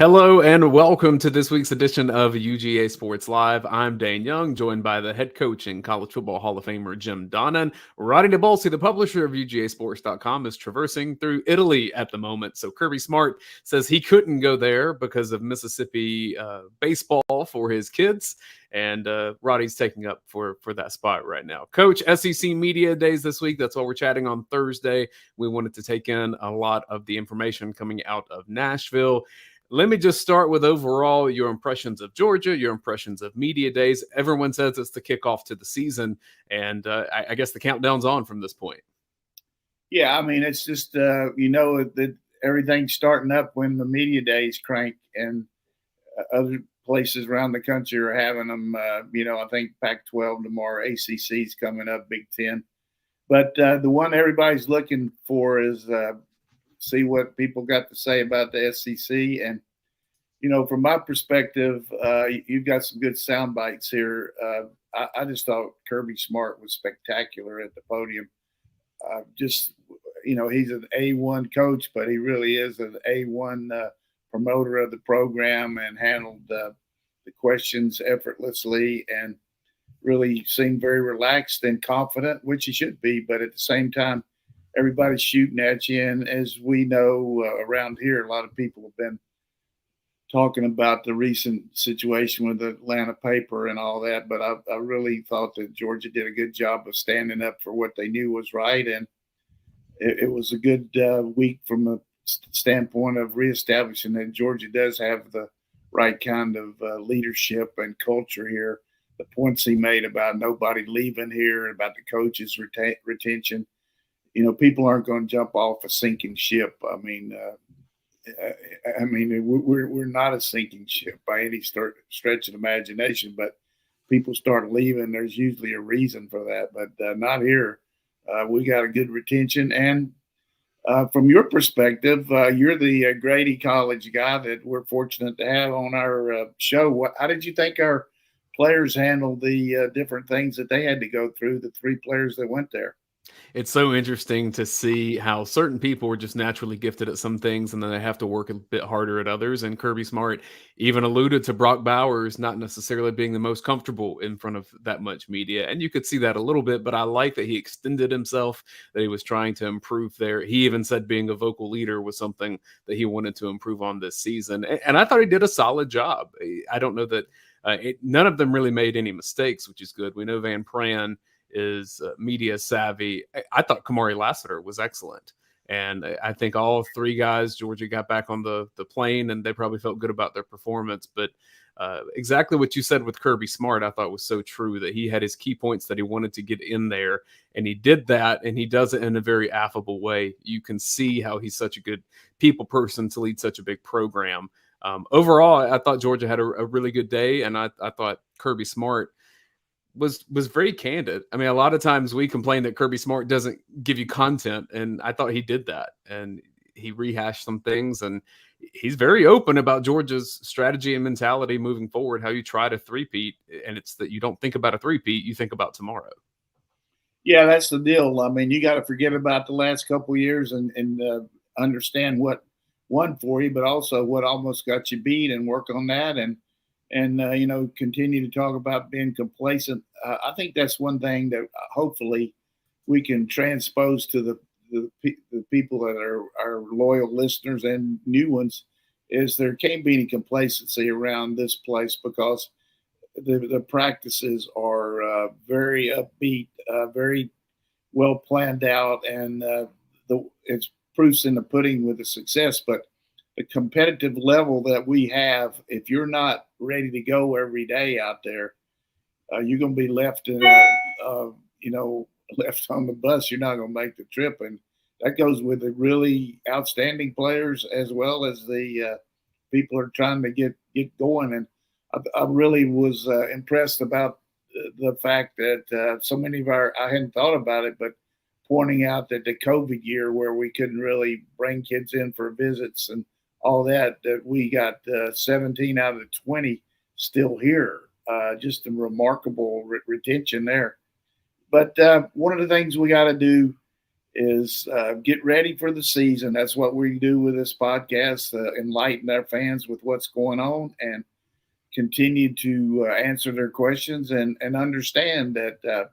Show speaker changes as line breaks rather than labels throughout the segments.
Hello and welcome to this week's edition of UGA Sports Live. I'm Dayne Young, joined by the head coach and College Football Hall of Famer Jim Donnan. Roddy DeBolsi, the publisher of UGAsports.com, is traversing through Italy at the moment. So Kirby Smart says he couldn't go there because of Mississippi baseball for his kids. And Roddy's taking up for that spot right now. Coach, SEC Media Days this week. That's why we're chatting on Thursday. We wanted to take in a lot of the information coming out of Nashville. Let me just start with overall your impressions of Georgia, your impressions of Media Days. Everyone says it's the kickoff to the season, and I guess the countdown's on from this point.
Yeah, I mean, it's just, that everything's starting up when the Media Days crank, and other places around the country are having them. I think Pac-12 tomorrow, ACC's coming up, Big Ten. But the one everybody's looking for is see what people got to say about the SEC. And, from my perspective, you've got some good sound bites here. I just thought Kirby Smart was spectacular at the podium. He's an A1 coach, but he really is an A1 promoter of the program, and handled the questions effortlessly and really seemed very relaxed and confident, which he should be. But at the same time, everybody's shooting at you. And as we know around here, a lot of people have been talking about the recent situation with the Atlanta paper and all that. But I really thought that Georgia did a good job of standing up for what they knew was right. And it was a good week from a standpoint of reestablishing that Georgia does have the right kind of leadership and culture here. The points he made about nobody leaving here, about the coaches' retention. People aren't going to jump off a sinking ship. We're not a sinking ship by any stretch of imagination, but people start leaving. There's usually a reason for that, but not here. We got a good retention. And from your perspective, you're the Grady College guy that we're fortunate to have on our show. How did you think our players handled the different things that they had to go through, the three players that went there?
It's so interesting to see how certain people are just naturally gifted at some things, and then they have to work a bit harder at others. And Kirby Smart even alluded to Brock Bowers not necessarily being the most comfortable in front of that much media. And you could see that a little bit, but I like that he extended himself, that he was trying to improve there. He even said being a vocal leader was something that he wanted to improve on this season. And I thought he did a solid job. I don't know that none of them really made any mistakes, which is good. We know Van Pran is media savvy. I thought Kamari Lassiter was excellent. And I think all three guys, Georgia got back on the plane, and they probably felt good about their performance. But exactly what you said with Kirby Smart, I thought was so true, that he had his key points that he wanted to get in there, and he did that, and he does it in a very affable way. You can see how he's such a good people person to lead such a big program. Overall, I thought Georgia had a really good day, and I thought Kirby Smart was very candid. I mean, a lot of times we complain that Kirby Smart doesn't give you content, and I thought he did that, and he rehashed some things, and he's very open about Georgia's strategy and mentality moving forward, how you try to three-peat, and it's that you don't think about a three-peat, you think about tomorrow.
Yeah, that's the deal. I mean, you got to forget about the last couple of years and understand what won for you, but also what almost got you beat, and work on that, and continue to talk about being complacent. I think that's one thing that hopefully we can transpose to the people that are our loyal listeners and new ones, is there can't be any complacency around this place, because the practices are very upbeat, very well planned out, and it's proofs in the pudding with the success. But the competitive level that we have, if you're not ready to go every day out there, you're going to be left left on the bus. You're not going to make the trip. And that goes with the really outstanding players as well as the people who are trying to get going. And I really was impressed about the fact that so many of I hadn't thought about it, but pointing out that the COVID year where we couldn't really bring kids in for visits and all that we got 17 out of the 20 still here. Just a remarkable retention there. But one of the things we got to do is get ready for the season. That's what we do with this podcast, enlighten our fans with what's going on and continue to answer their questions and understand that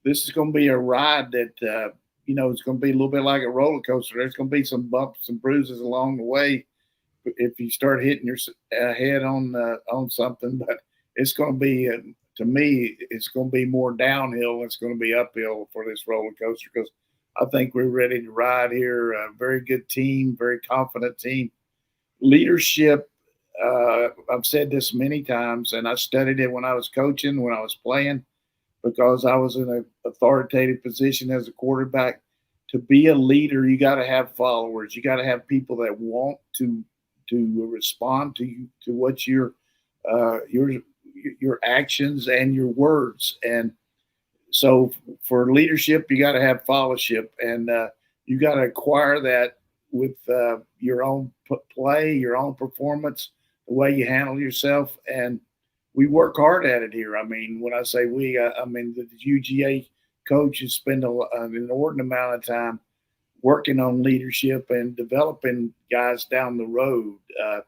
this is going to be a ride that, it's going to be a little bit like a roller coaster. There's going to be some bumps and bruises along the way if you start hitting your head on something, but it's going to be, to me, it's going to be more downhill. It's going to be uphill for this roller coaster because I think we're ready to ride here. A very good team, very confident team. Leadership, I've said this many times, and I studied it when I was coaching, when I was playing, because I was in an authoritative position as a quarterback. To be a leader, you got to have followers. You got to have people that want to respond to you, to what your actions and your words. And so for leadership, you got to have followership, and you got to acquire that with your own play, your own performance, the way you handle yourself. And we work hard at it here. I mean, when I say we, the UGA coaches spend an inordinate amount of time working on leadership and developing guys down the road. I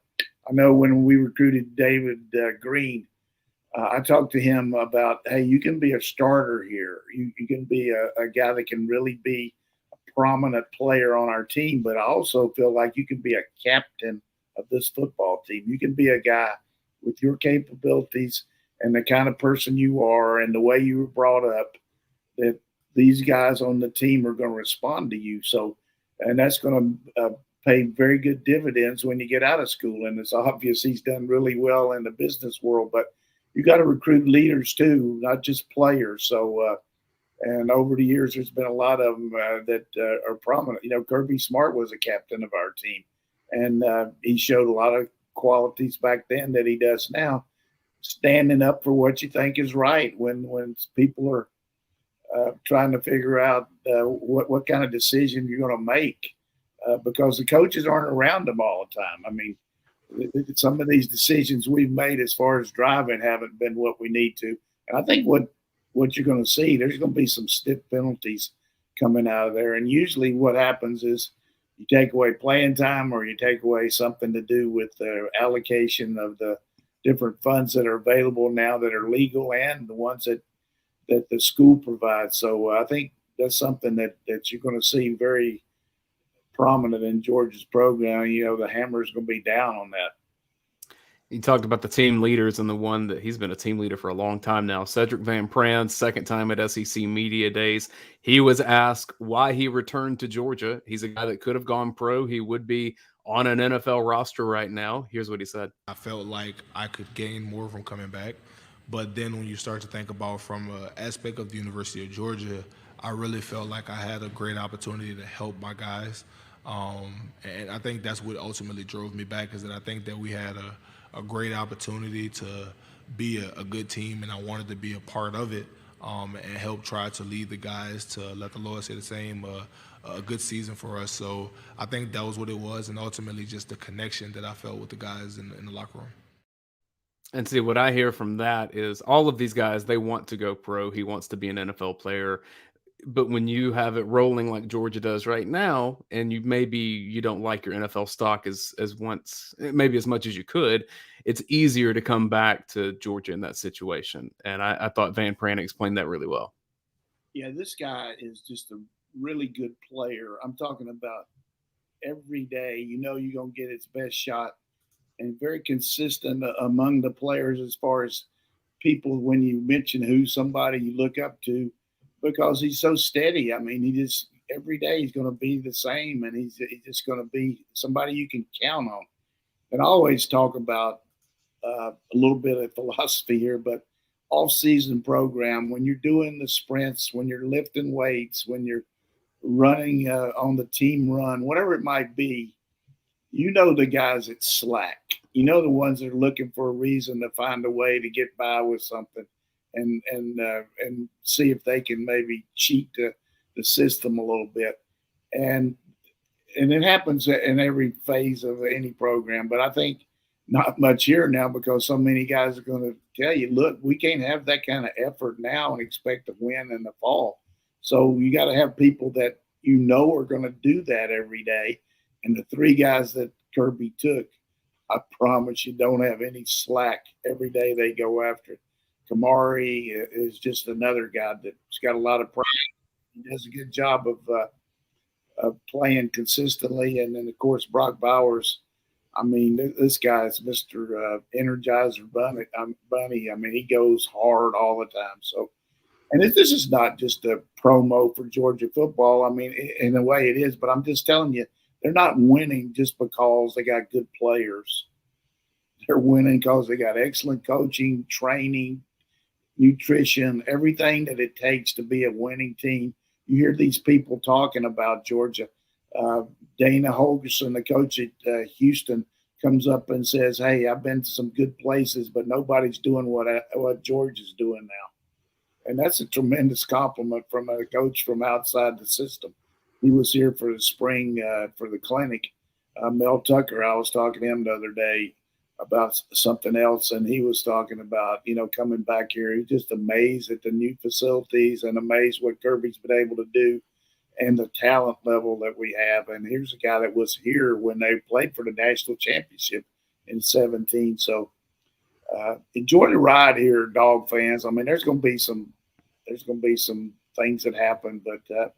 know when we recruited David Green, I talked to him about, hey, you can be a starter here. You can be a guy that can really be a prominent player on our team, but I also feel like you can be a captain of this football team. You can be a guy with your capabilities and the kind of person you are and the way you were brought up, that these guys on the team are going to respond to you. So, and that's going to pay very good dividends when you get out of school. And it's obvious he's done really well in the business world, but you got to recruit leaders too, not just players. So, and over the years, there's been a lot of them that are prominent. Kirby Smart was a captain of our team, and he showed a lot of qualities back then that he does now, standing up for what you think is right when people are trying to figure out what kind of decision you're going to make, because the coaches aren't around them all the time. I mean, some of these decisions we've made as far as driving haven't been what we need to. And I think what you're going to see, there's going to be some stiff penalties coming out of there. And usually what happens is you take away playing time or you take away something to do with the allocation of the different funds that are available now that are legal and the ones that the school provides. So I think that's something that you're going to see very prominent in Georgia's program. The hammer is going to be down on that.
You talked about the team leaders and the one that he's been a team leader for a long time now. Sedrick Van Pran, second time at SEC Media Days. He was asked why he returned to Georgia. He's a guy that could have gone pro. He would be on an NFL roster right now. Here's what he said.
I felt like I could gain more from coming back. But then when you start to think about from an aspect of the University of Georgia, I really felt like I had a great opportunity to help my guys. And I think that's what ultimately drove me back, is that I think that we had a great opportunity to be a good team, and I wanted to be a part of it and help try to lead the guys to let the Lord say the same, a good season for us. So I think that was what it was, and ultimately just the connection that I felt with the guys in the locker room.
And see, what I hear from that is all of these guys, they want to go pro. He wants to be an NFL player. But when you have it rolling like Georgia does right now, and you don't like your NFL stock as once, maybe as much as you could, it's easier to come back to Georgia in that situation. And I thought Van Pran explained that really well.
Yeah, this guy is just a really good player. I'm talking about every day, you're going to get his best shot, and very consistent among the players as far as people, when you mention who's somebody you look up to, because he's so steady. I mean, he just every day he's going to be the same, and he's just going to be somebody you can count on. And I always talk about a little bit of philosophy here, but off-season program, when you're doing the sprints, when you're lifting weights, when you're running on the team run, whatever it might be, the guys that slack. The ones that are looking for a reason to find a way to get by with something, and see if they can maybe cheat the system a little bit. And it happens in every phase of any program. But I think not much here now because so many guys are going to tell you, look, we can't have that kind of effort now and expect to win in the fall. So you got to have people that are going to do that every day. And the 3 guys that Kirby took, I promise you don't have any slack every day they go after it. Kamari is just another guy that's got a lot of pride. He does a good job of playing consistently. And then, of course, Brock Bowers. I mean, this guy is Mr. Energizer Bunny. I mean, he goes hard all the time. So, and this is not just a promo for Georgia football. I mean, in a way it is, but I'm just telling you, they're not winning just because they got good players. They're winning because they got excellent coaching, training, nutrition, everything that it takes to be a winning team. You hear these people talking about Georgia. Dana Holgerson, the coach at Houston, comes up and says, hey, I've been to some good places, but nobody's doing what Georgia's doing now. And that's a tremendous compliment from a coach from outside the system. He was here for the spring for the clinic. Mel Tucker, I was talking to him the other day about something else, and he was talking about, coming back here. He's just amazed at the new facilities and amazed what Kirby's been able to do and the talent level that we have. And here's a guy that was here when they played for the national championship in 2017. So enjoy the ride here, Dog fans. I mean, there's going to be some things that happen, but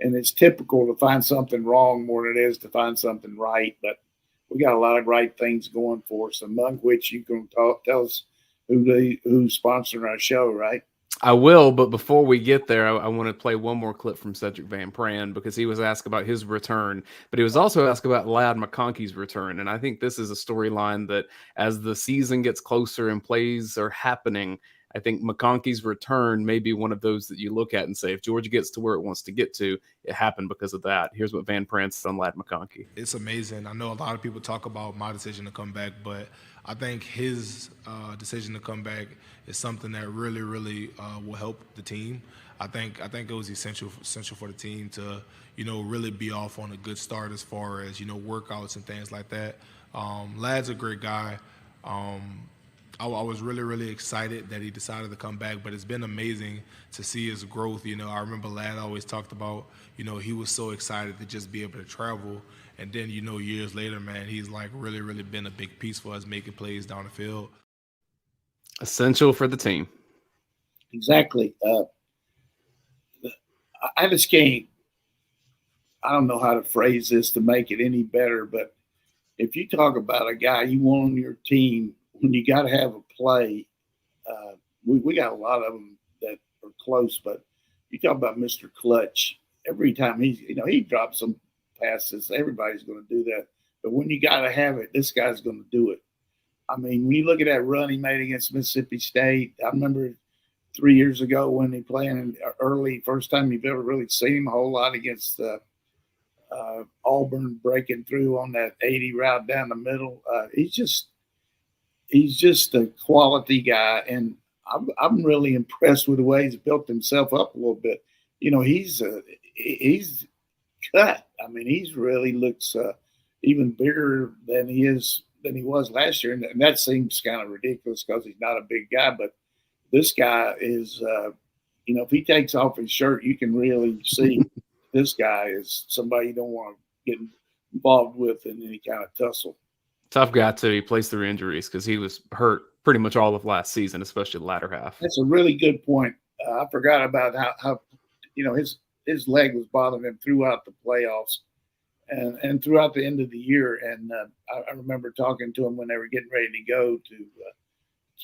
and it's typical to find something wrong more than it is to find something right. But we got a lot of right things going for us, among which you can tell us who's sponsoring our show, right?
I will, but before we get there, I want to play one more clip from Sedrick Van Pran because he was asked about his return, but he was also asked about Lad McConkey's return. And I think this is a storyline that as the season gets closer and plays are happening, I think McConkey's return may be one of those that you look at and say, if Georgia gets to where it wants to get to, it happened because of that. Here's what Van Pran said on Lad McConkey.
It's amazing. I know a lot of people talk about my decision to come back, but I think his decision to come back is something that really, really will help the team. I think it was essential for the team to, really be off on a good start as far as, workouts and things like that. Lad's a great guy. I was really, really excited that he decided to come back, but it's been amazing to see his growth. I remember Lad always talked about, he was so excited to just be able to travel. And then, years later, man, he's like really, really been a big piece for us making plays down the field.
Essential for the team.
Exactly. I just can't, I don't know how to phrase this to make it any better, but if you talk about a guy you want on your team, when you got to have a play, we got a lot of them that are close, but you talk about Mr. Clutch. Every time he drops some passes, everybody's going to do that. But when you got to have it, this guy's going to do it. I mean, when you look at that run he made against Mississippi State, I remember 3 years ago when he played in early, first time you've ever really seen him a whole lot against Auburn, breaking through on that 80 route down the middle. He's just a quality guy, and I'm really impressed with the way he's built himself up a little bit. He's cut. I mean, he's really looks even bigger than he was last year, and that seems kind of ridiculous because he's not a big guy. But this guy is, if he takes off his shirt, you can really see this guy is somebody you don't want to get involved with in any kind of tussle.
Tough guy, too. He plays through injuries because he was hurt pretty much all of last season, especially the latter half.
That's a really good point. I forgot about how his leg was bothering him throughout the playoffs and throughout the end of the year. And I remember talking to him when they were getting ready to go to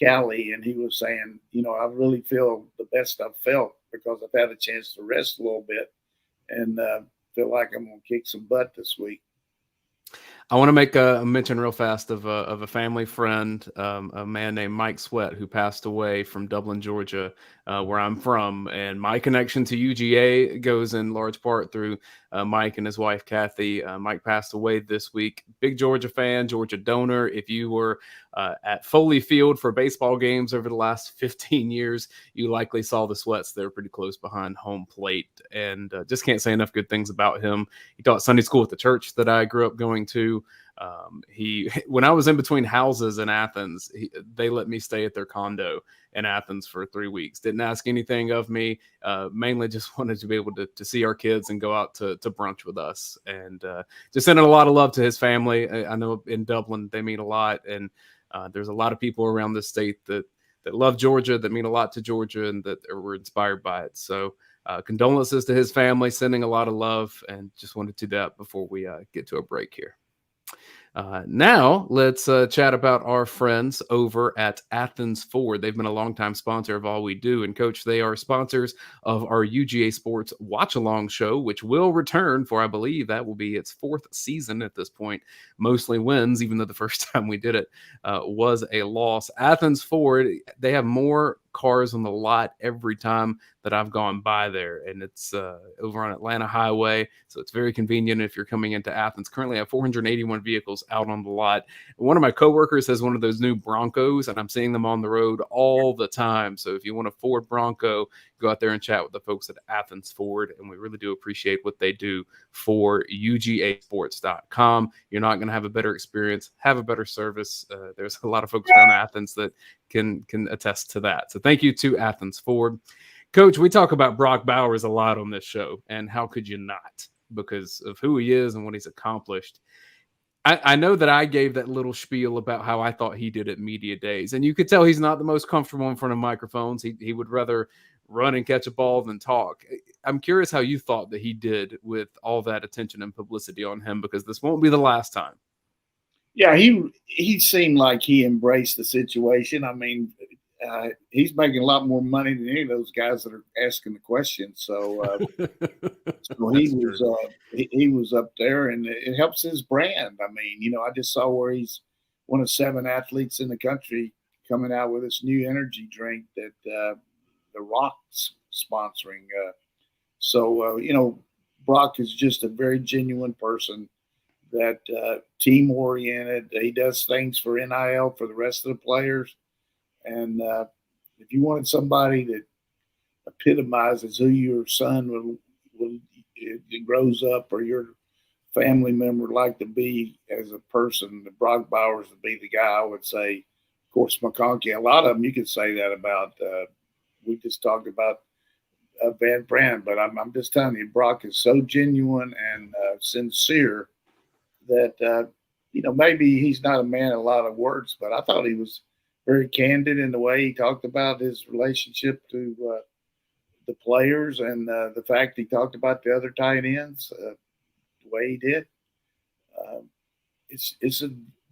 Cali, and he was saying, I really feel the best I've felt because I've had a chance to rest a little bit and feel like I'm going to kick some butt this week.
I want to make a mention real fast of a family friend, a man named Mike Sweat, who passed away from Dublin, Georgia, where I'm from. And my connection to UGA goes in large part through Mike and his wife, Kathy. Mike passed away this week. Big Georgia fan, Georgia donor. If you were at Foley Field for baseball games over the last 15 years, you likely saw the Sweats there pretty close behind home plate. And just can't say enough good things about him. He taught Sunday school at the church that I grew up going to. When I was in between houses in Athens, they let me stay at their condo in Athens for 3 weeks. Didn't ask anything of me. Mainly just wanted to be able to see our kids and go out to brunch with us. And just sending a lot of love to his family. I know in Dublin they mean a lot, and there's a lot of people around the state that love Georgia, that mean a lot to Georgia, and that were inspired by it. So condolences to his family, sending a lot of love, and just wanted to do that before we get to a break here. Now let's chat about our friends over at Athens Ford. They've been a longtime sponsor of all we do. And Coach, they are sponsors of our UGA Sports Watch Along show, which will return for, I believe that will be its 4th season at this point. Mostly wins, even though the first time we did it was a loss. Athens Ford, they have more cars on the lot every time that I've gone by there, and it's over on Atlanta Highway, so it's very convenient if you're coming into Athens. Currently I have 481 vehicles out on the lot. One of my coworkers has one of those new Broncos, and I'm seeing them on the road all the time. So if you want a Ford Bronco, go out there and chat with the folks at Athens Ford, and we really do appreciate what they do for UGAsports.com. You're not going to have a better experience, have a better service. There's a lot of folks around Athens that can attest to that. So thank you to Athens Ford. Coach, we talk about Brock Bowers a lot on this show, and how could you not, because of who he is and what he's accomplished. I know that I gave that little spiel about how I thought he did at media days, and you could tell he's not the most comfortable in front of microphones. He would rather run and catch a ball than talk. I'm curious how you thought that he did with all that attention and publicity on him, because this won't be the last time.
Yeah, he seemed like he embraced the situation. I mean, he's making a lot more money than any of those guys that are asking the questions. So, so he was up there, and it helps his brand. I mean, I just saw where he's one of 7 athletes in the country coming out with this new energy drink that the Rock's sponsoring. So, Brock is just a very genuine person, that team oriented. He does things for NIL for the rest of the players. And if you wanted somebody that epitomizes who your son will grows up, or your family member like to be as a person, the Brock Bowers would be the guy. I would say, of course, McConkey. A lot of them you could say that about. We just talked about Van Pran, but I'm just telling you, Brock is so genuine and sincere that maybe he's not a man of a lot of words, but I thought he was very candid in the way he talked about his relationship to the players, and the fact he talked about the other tight ends the way he did. It's a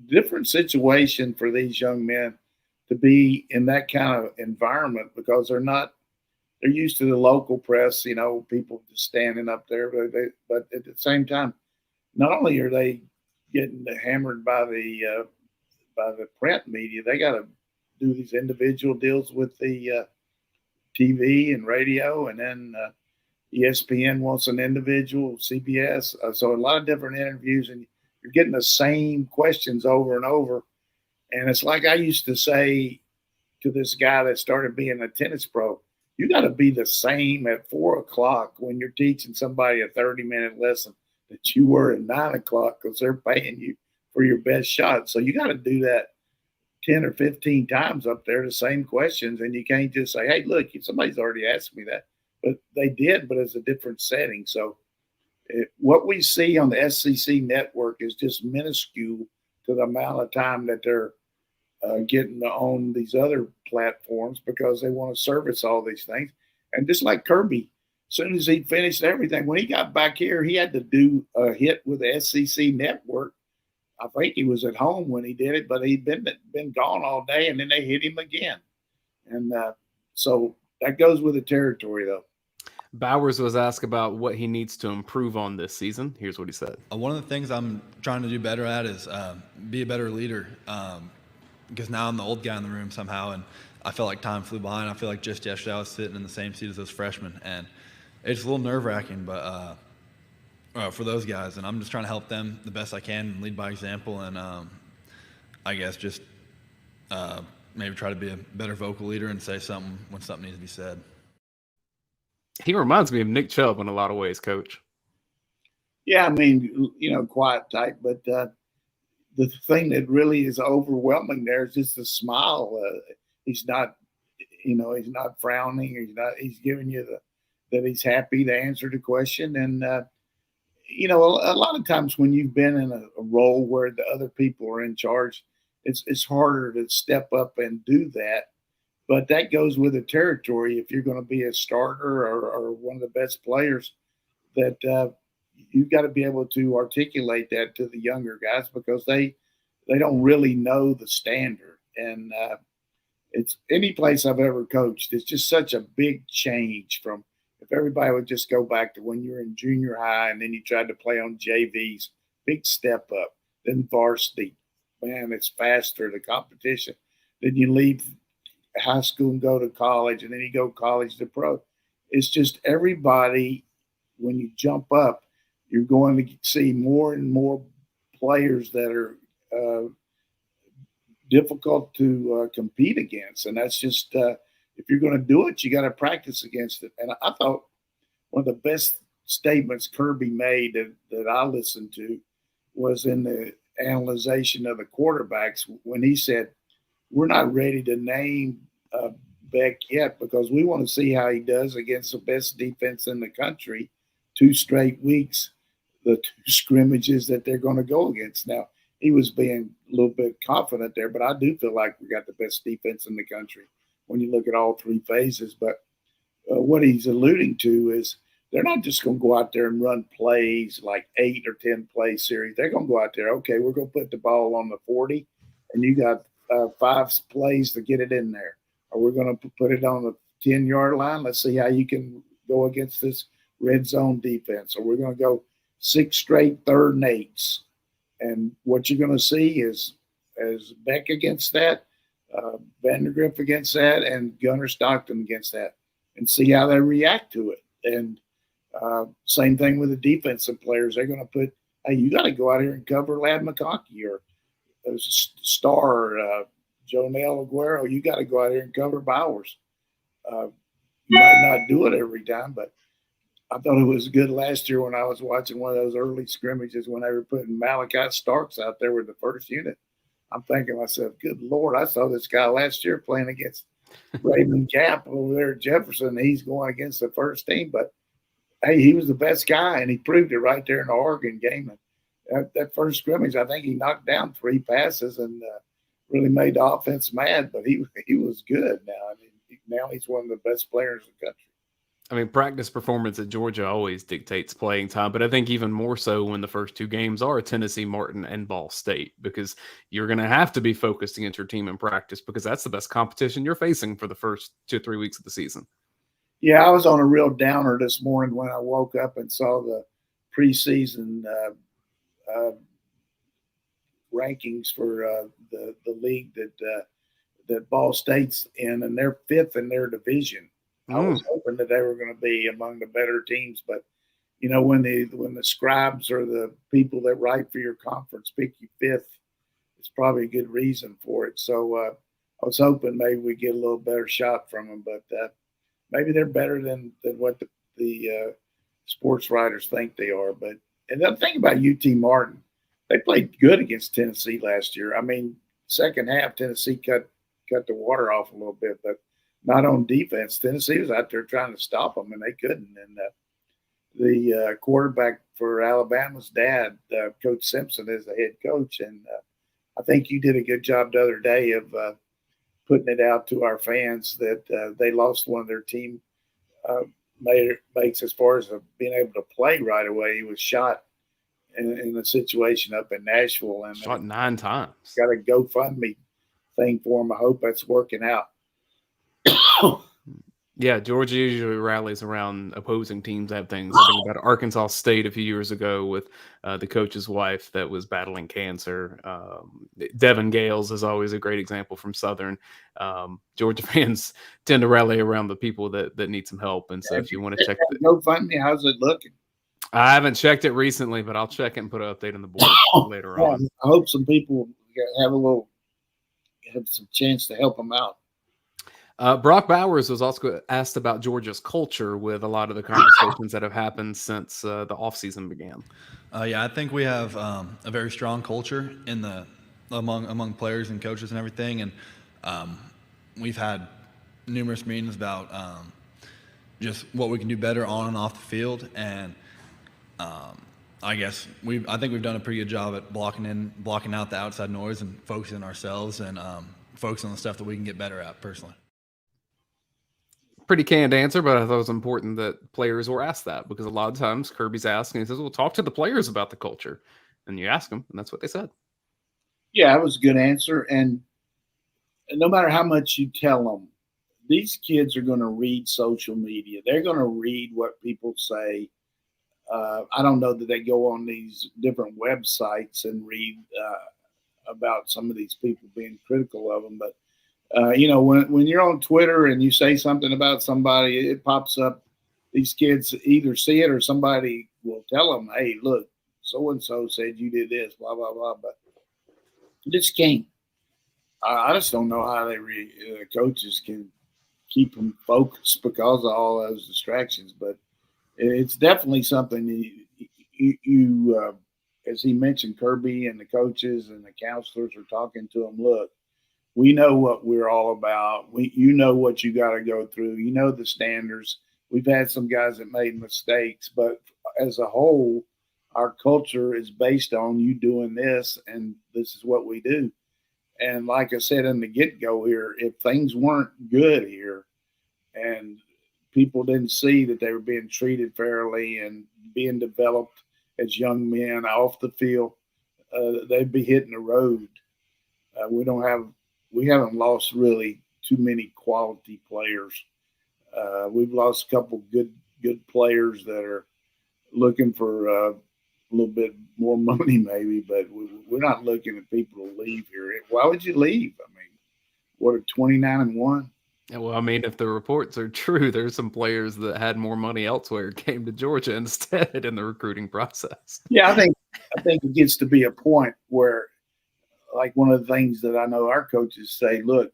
different situation for these young men to be in that kind of environment, because they're used to the local press, people just standing up there, but at the same time, not only are they getting hammered by the print media, they got to do these individual deals with the TV and radio, and then ESPN wants an individual, CBS. So a lot of different interviews, and you're getting the same questions over and over. And it's like I used to say to this guy that started being a tennis pro, you got to be the same at 4:00 when you're teaching somebody a 30-minute lesson that you were at 9:00, because they're paying you for your best shot. So you got to do that 10 or 15 times up there, the same questions. And you can't just say, hey, look, somebody's already asked me that. But they did, but it's a different setting. So what we see on the SEC network is just minuscule to the amount of time that they're getting to own these other platforms, because they want to service all these things. And just like Kirby, as soon as he finished everything, when he got back here, he had to do a hit with the SEC network. I think he was at home when he did it, but he'd been gone all day, and then they hit him again. And so that goes with the territory, though.
Bowers was asked about what he needs to improve on this season. Here's what he said.
One of the things I'm trying to do better at is be a better leader, because now I'm the old guy in the room somehow, and I felt like time flew by, and I feel like just yesterday I was sitting in the same seat as those freshmen, and it's a little nerve-wracking, but for those guys, and I'm just trying to help them the best I can and lead by example, and I guess just maybe try to be a better vocal leader and say something when something needs to be said.
He reminds me of Nick Chubb in a lot of ways, Coach.
Yeah, I mean, quiet type, but the thing that really is overwhelming there is just the smile. He's not, he's not frowning. He's giving you that he's happy to answer the question. And, a lot of times when you've been in a role where the other people are in charge, it's harder to step up and do that. But that goes with the territory. If you're going to be a starter or one of the best players, that you've got to be able to articulate that to the younger guys, because they don't really know the standard. And it's any place I've ever coached, it's just such a big change from, if everybody would just go back to when you were in junior high and then you tried to play on JVs, big step up, then varsity. Man, it's faster, the competition. Then you leave high school and go to college, and then you go college to pro. It's just everybody, when you jump up, you're going to see more and more players that are difficult to compete against. And that's just, if you're going to do it, you got to practice against it. And I thought one of the best statements Kirby made that I listened to was in the analyzation of the quarterbacks, when he said, we're not ready to name Beck yet because we want to see how he does against the best defense in the country 2 straight weeks, the 2 scrimmages that they're going to go against. Now, he was being a little bit confident there, but I do feel like we got the best defense in the country when you look at all 3 phases. But what he's alluding to is they're not just going to go out there and run plays like 8 or 10 play series. They're going to go out there, okay, we're going to put the ball on the 40, and you got 5 plays to get it in there. Or we're going to put it on the 10-yard line. Let's see how you can go against this red zone defense. Or we're going to go 6 straight 3rd and 8s. And what you're going to see is Beck against that, Vandergriff against that, and Gunnar Stockton against that, and see how they react to it. And same thing with the defensive players. They're going to put, hey, you got to go out here and cover Lad McConkey or Star, Jonelle Aguero. You got to go out here and cover Bowers. You might not do it every time, but I thought it was good last year when I was watching one of those early scrimmages when they were putting Malachi Starks out there with the first unit. I'm thinking to myself, good Lord, I saw this guy last year playing against Raymond Gap over there at Jefferson. He's going against the first team, but hey, he was the best guy, and he proved it right there in the Oregon game. And that first scrimmage, I think he knocked down 3 passes and really made the offense mad, but he was good now. I mean, now he's one of the best players in the country.
I mean, practice performance at Georgia always dictates playing time, but I think even more so when the first 2 games are Tennessee, Martin, and Ball State, because you're going to have to be focused against your team in practice because that's the best competition you're facing for the first 2 or 3 weeks of the season.
Yeah, I was on a real downer this morning when I woke up and saw the preseason rankings for the league that Ball State's in, and they're 5th in their division. I was hoping that they were going to be among the better teams, but when the scribes or the people that write for your conference pick you 5th, it's probably a good reason for it. So I was hoping maybe we get a little better shot from them, but maybe they're better than what the sports writers think they are. But and the thing about UT Martin, they played good against Tennessee last year. I mean, second half Tennessee cut the water off a little bit, but not on defense. Tennessee was out there trying to stop them, and they couldn't. And the quarterback for Alabama's dad, Coach Simpson, is the head coach. And I think you did a good job the other day of putting it out to our fans that they lost one of their team mates as far as being able to play right away. He was shot in a situation up in Nashville. And
shot 9 times.
Got a GoFundMe thing for him. I hope that's working out.
Yeah, Georgia usually rallies around opposing teams that have things. I think about Arkansas State a few years ago with the coach's wife that was battling cancer. Devin Gales is always a great example from Southern. Georgia fans tend to rally around the people that need some help. And so if you want to check that.
GoFundMe, how's it looking?
I haven't checked it recently, but I'll check it and put an update on the board later on.
I hope some people have some chance to help them out.
Brock Bowers was also asked about Georgia's culture with a lot of the conversations that have happened since the offseason began.
Yeah, I think we have a very strong culture among players and coaches and everything, and we've had numerous meetings about just what we can do better on and off the field, and I think we've done a pretty good job at blocking out the outside noise and focusing on ourselves and focusing on the stuff that we can get better at personally.
Pretty canned answer, but I thought it was important that players were asked that, because a lot of times Kirby's asked and he says, well, talk to the players about the culture. And you ask them, and that's what they said.
Yeah, that was a good answer. And no matter how much you tell them, these kids are going to read social media. They're going to read what people say. I don't know that they go on these different websites and read about some of these people being critical of them. But, when you're on Twitter and you say something about somebody, it pops up. These kids either see it or somebody will tell them, hey, look, so-and-so said you did this, blah, blah, blah. But this can't. I just don't know how coaches can keep them focused because of all those distractions. But it's definitely something you as he mentioned, Kirby and the coaches and the counselors are talking to them. Look, we know what we're all about. You know what you got to go through. You know the standards. We've had some guys that made mistakes, but as a whole, our culture is based on you doing this, and this is what we do. And like I said in the get-go here, if things weren't good here and people didn't see that they were being treated fairly and being developed as young men off the field, they'd be hitting the road. We haven't lost really too many quality players. We've lost a couple good players that are looking for a little bit more money maybe, but we're not looking at people to leave here. Why would you leave? I mean, what are 29-1?
Yeah, well, I mean, if the reports are true, there's some players that had more money elsewhere came to Georgia instead in the recruiting process.
Yeah, I think it gets to be a point where, like, one of the things that I know our coaches say, look,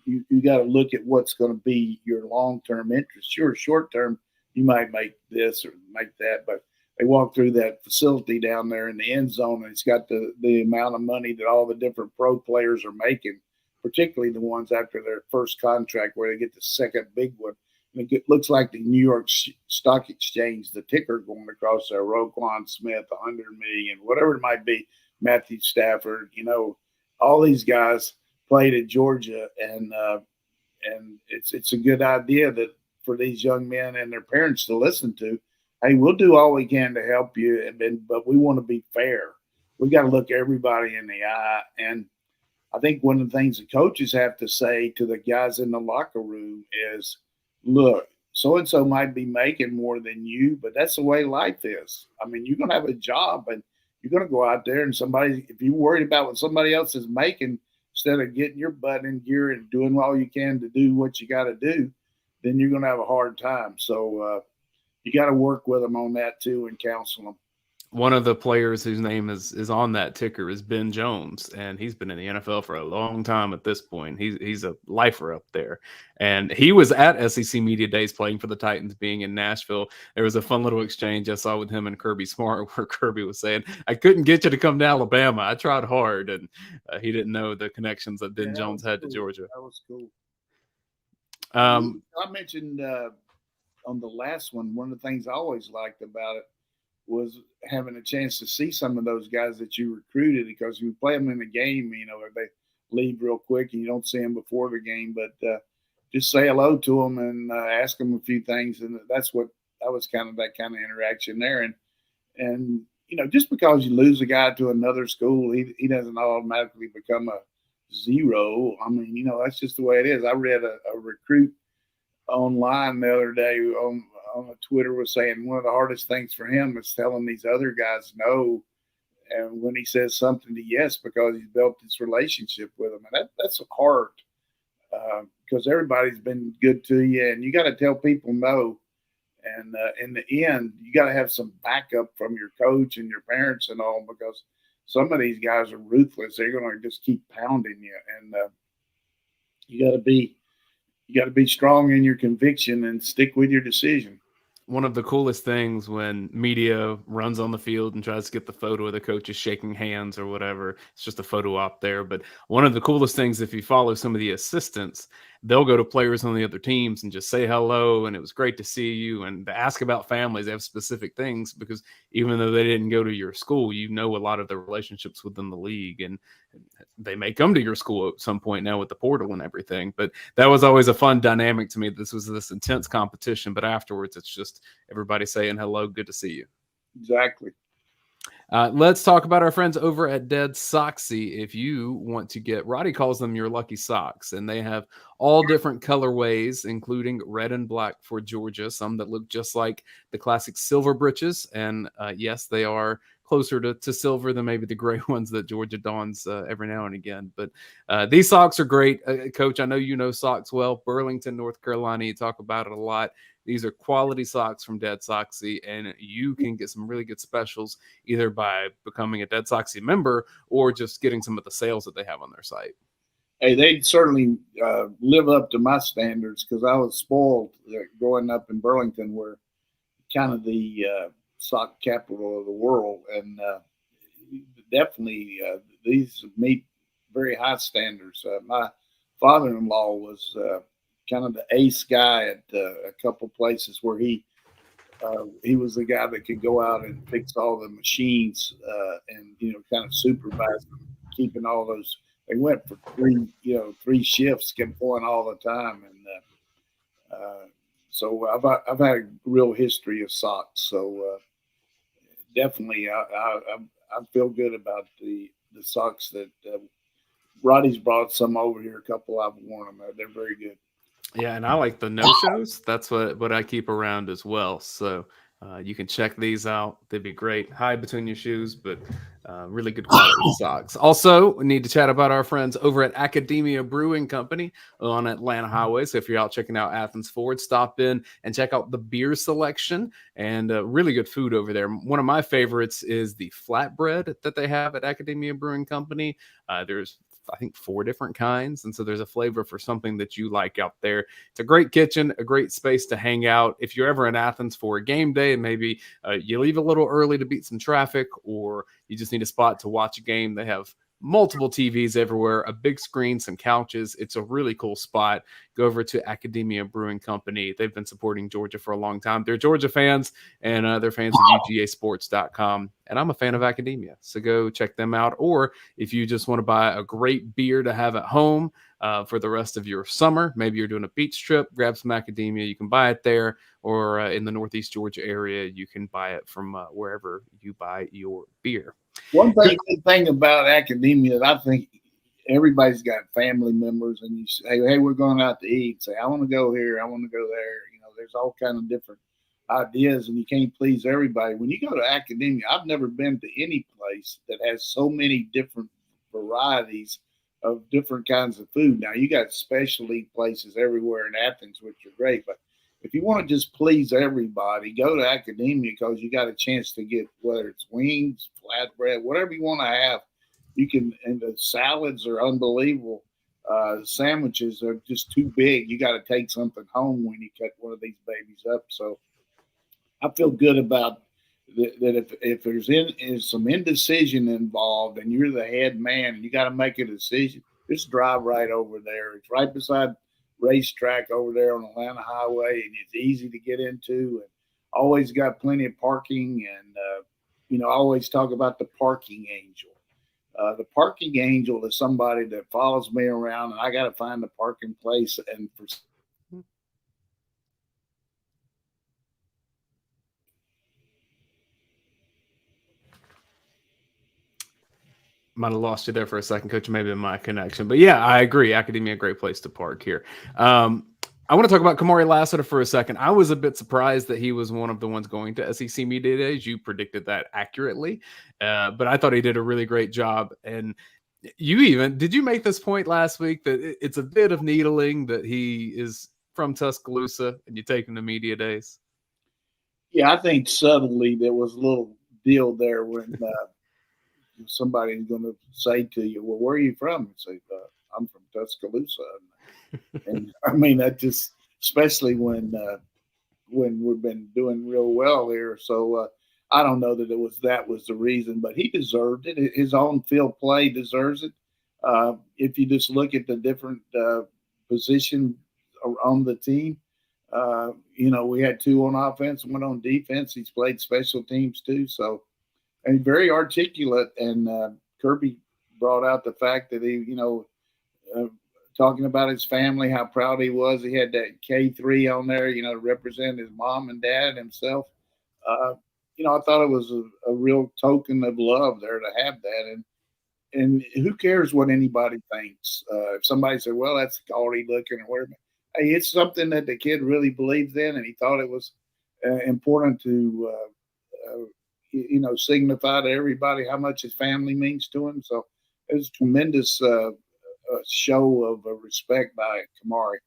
you got to look at what's going to be your long-term interest. Sure, short-term, you might make this or make that, but they walk through that facility down there in the end zone, and it's got the amount of money that all the different pro players are making, particularly the ones after their first contract where they get the second big one. And it looks like the New York Stock Exchange, the ticker going across there, Roquan Smith, $100 million, whatever it might be, Matthew Stafford, all these guys played at Georgia, and it's a good idea that for these young men and their parents to listen to, hey, we'll do all we can to help you, but we want to be fair. We got to look everybody in the eye. And I think one of the things the coaches have to say to the guys in the locker room is, look, so-and-so might be making more than you, but that's the way life is. I mean, you're going to have a job, and you're going to go out there and if you're worried about what somebody else is making, instead of getting your butt in gear and doing all you can to do what you got to do, then you're going to have a hard time. So you got to work with them on that too and counsel them.
One of the players whose name is on that ticker is Ben Jones, and he's been in the NFL for a long time at this point. He's a lifer up there, and he was at SEC Media Days playing for the Titans, being in Nashville. There was a fun little exchange I saw with him and Kirby Smart, where Kirby was saying, "I couldn't get you to come to Alabama. I tried hard," and he didn't know the connections that Ben Jones had to Georgia.
That was cool.
I
mentioned on the last one of the things I always liked about it was having a chance to see some of those guys that you recruited, because you play them in the game, they leave real quick and you don't see them before the game, but just say hello to them and ask them a few things. And that was kind of that kind of interaction there. And just because you lose a guy to another school, he doesn't automatically become a zero. I mean, that's just the way it is. I read a recruit online the other day on Twitter was saying one of the hardest things for him is telling these other guys no, and when he says something to yes, because he's built this relationship with them, and that's hard because everybody's been good to you, and you got to tell people no. And in the end, you got to have some backup from your coach and your parents and all, because some of these guys are ruthless. They're going to just keep pounding you, and you got to be You got to be strong in your conviction and stick with your decision.
One of the coolest things when media runs on the field and tries to get the photo of the coaches shaking hands or whatever, it's just a photo op there. But one of the coolest things, if you follow some of the assistants, they'll go to players on the other teams and just say hello. And it was great to see you. And to ask about families, they have specific things because even though they didn't go to your school, you know, a lot of the relationships within the league, and they may come to your school at some point now with the portal and everything. But that was always a fun dynamic to me. This was this intense competition, but afterwards it's just everybody saying hello, good to see you.
Exactly.
Let's talk about our friends over at Dead Soxy. If you want to get, Roddy calls them your lucky socks, and they have all different colorways, including red and black for Georgia, some that look just like the classic silver britches. And yes, they are closer to silver than maybe the gray ones that Georgia dons every now and again. But these socks are great. Coach, I know you know socks well. Burlington, North Carolina, you talk about it a lot. These are quality socks from Dead Soxy, and you can get some really good specials either by becoming a Dead Soxy member or just getting some of the sales that they have on their site.
Hey, they certainly live up to my standards because I was spoiled growing up in Burlington, where kind of the sock capital of the world, and definitely these meet very high standards. My father-in-law was kind of the ace guy at a couple places where he was the guy that could go out and fix all the machines and kind of supervise them, keeping all those. They went for three shifts, kept going all the time, and so I've had a real history of socks. So definitely, I feel good about the socks that Roddy's brought some over here. A couple I've worn them. They're very good.
Yeah, and I like the no-shows. That's what I keep around as well. So you can check these out. They'd be great. Hide between your shoes, but really good quality socks. Also, we need to chat about our friends over at Academia Brewing Company on Atlanta Highway. So if you're out checking out Athens Ford, stop in and check out the beer selection and really good food over there. One of my favorites is the flatbread that they have at Academia Brewing Company. There's I think 4 different kinds. And so there's a flavor for something that you like out there. It's a great kitchen, a great space to hang out. If you're ever in Athens for a game day and maybe you leave a little early to beat some traffic, or you just need a spot to watch a game, they have multiple TVs everywhere, a big screen, some couches. It's a really cool spot. Go over to Academia Brewing Company. They've been supporting Georgia for a long time. They're Georgia fans, and they're fans of UGASports.com. And I'm a fan of Academia, so go check them out. Or if you just want to buy a great beer to have at home for the rest of your summer, maybe you're doing a beach trip, grab some Academia. You can buy it there, or in the Northeast Georgia area, you can buy it from wherever you buy your beer.
One thing about Academia, I think everybody's got family members, and you say, "Hey, we're going out to eat." Say, "I want to go here. I want to go there." There's all kind of different ideas, and you can't please everybody. When you go to Academia, I've never been to any place that has so many different varieties of different kinds of food. Now, you got specialty places everywhere in Athens, which are great, but if you want to just please everybody, go to Academia because you got a chance to get, whether it's wings, flatbread, whatever you want to have. You can, and the salads are unbelievable. Sandwiches are just too big. You got to take something home when you cut one of these babies up. So I feel good about that. If there's some indecision involved and you're the head man and you got to make a decision, just drive right over there. It's right beside racetrack over there on Atlanta Highway, and it's easy to get into, and always got plenty of parking. And I always talk about the parking angel. The parking angel is somebody that follows me around, and I got to find the parking place. And for
might have lost you there for a second, Coach. Maybe my connection, but yeah, I agree. Academia, a great place to park here. I want to talk about Kamari Lassiter for a second. I was a bit surprised that he was one of the ones going to SEC Media Days. You predicted that accurately, but I thought he did a really great job. And did you make this point last week that it's a bit of needling that he is from Tuscaloosa and you take him to Media Days?
Yeah, I think subtly there was a little deal there when somebody's going to say to you, "Well, where are you from?" And say, "I'm from Tuscaloosa." And I mean, that just, especially when we've been doing real well here. So I don't know that that was the reason, but he deserved it. His own field play deserves it. If you just look at the different position on the team, we had 2 on offense, 1 on defense. He's played special teams too. So, and very articulate. And Kirby brought out the fact that he, talking about his family, how proud he was. He had that K3 on there, to represent his mom and dad and himself. I thought it was a real token of love there to have that. And who cares what anybody thinks? If somebody said, well, that's gaudy looking or whatever. Hey, it's something that the kid really believes in, and he thought it was important to, signify to everybody how much his family means to him. So it was a tremendous show of respect by Kamari.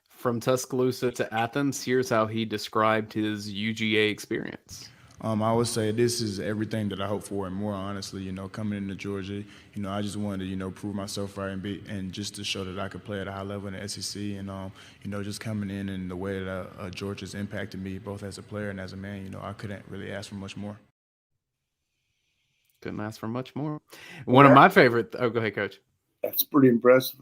From Tuscaloosa to Athens, here's how he described his UGA experience.
I would say this is everything that I hope for and more, honestly. Coming into Georgia, I just wanted to, prove myself right and just to show that I could play at a high level in the SEC. And, just coming in and the way that Georgia's impacted me both as a player and as a man, I couldn't really ask for much more.
Couldn't ask for much more. One of my favorite – oh, go ahead, Coach.
That's pretty impressive.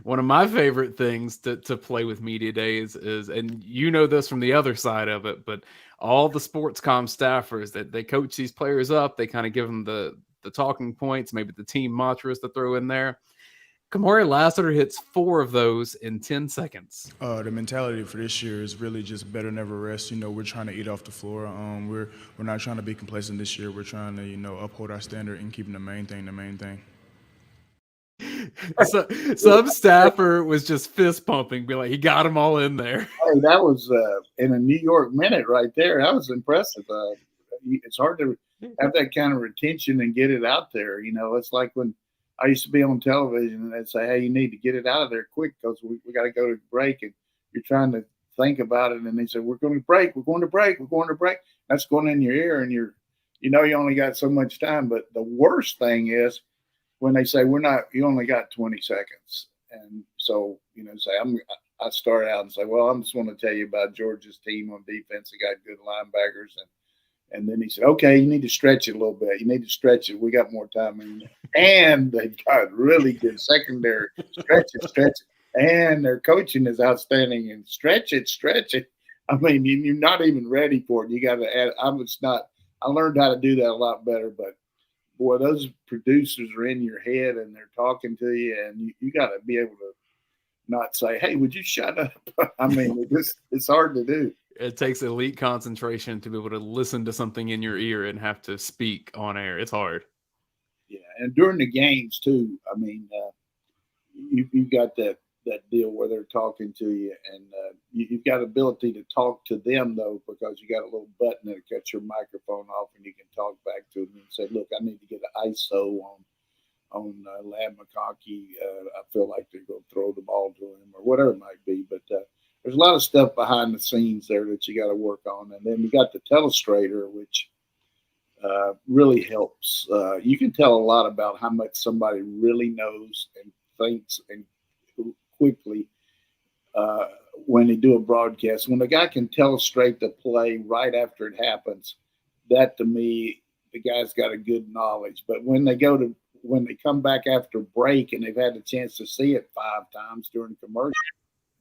One of my favorite things to play with media days is, and you know this from the other side of it, but all the sports comm staffers that they coach these players up, they kind of give them the talking points, maybe the team mantras to throw in there. Kamari Lassiter hits 4 of those in 10 seconds.
The mentality for this year is really just better never rest. We're trying to eat off the floor. We're not trying to be complacent this year. We're trying to, uphold our standard and keeping the main thing.
So, some staffer was just fist pumping, be like, he got them all in there.
Hey, that was in a New York minute right there. That was impressive. It's hard to have that kind of retention and get it out there. It's like when I used to be on television and they'd say, hey, you need to get it out of there quick because we got to go to break. And you're trying to think about it. And they said, we're going to break. That's going in your ear. And you only got so much time. But the worst thing is, when they say you only got 20 seconds. And so, I start out and say, well, I'm just want to tell you about Georgia's team on defense. They got good linebackers. And then he said, okay, you need to stretch it a little bit. You need to stretch it. We got more time. And they've got really good secondary. Stretch it. And their coaching is outstanding. And stretch it. I mean, you're not even ready for it. You got to add. I learned how to do that a lot better, but boy, those producers are in your head and they're talking to you, and you got to be able to not say, hey, would you shut up? I mean, it's hard to do.
It takes elite concentration to be able to listen to something in your ear and have to speak on air. It's hard.
Yeah, and during the games, too, I mean, you've got that deal where they're talking to you, and you've got ability to talk to them, though, because you got a little button that cuts your microphone off, and you can talk back to them and say, look, I need to get an ISO on Lab McConkey. I feel like they're going to throw the ball to him or whatever it might be. But there's a lot of stuff behind the scenes there that you got to work on. And then you got the telestrator, which really helps. You can tell a lot about how much somebody really knows and thinks and quickly when they do a broadcast. When the guy can telestrate the play right after it happens, that to me, the guy's got a good knowledge. But when they come back after break and they've had a chance to see it 5 times during commercial,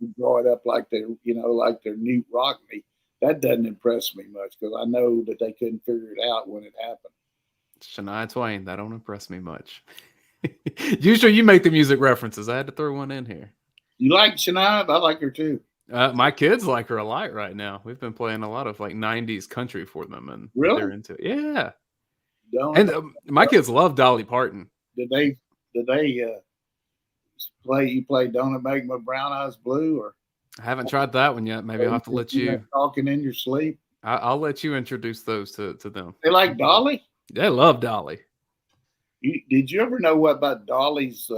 and draw it up like they're Newt Rockney, that doesn't impress me much because I know that they couldn't figure it out when it happened.
Shania Twain, that don't impress me much. Usually you make the music references. I had to throw one in here.
You like Shania? I like her too.
My kids like her a lot right now. We've been playing a lot of like 90s country for them, and
really?
They're into it. Yeah.
And
my kids love Dolly Parton.
Did they play Don't It Make My Brown Eyes Blue? Or
I haven't tried that one yet. Maybe I'll have to let you
talking in your sleep.
I'll let you introduce those to them.
They like Dolly?
They love Dolly.
Did you ever know what about Dolly's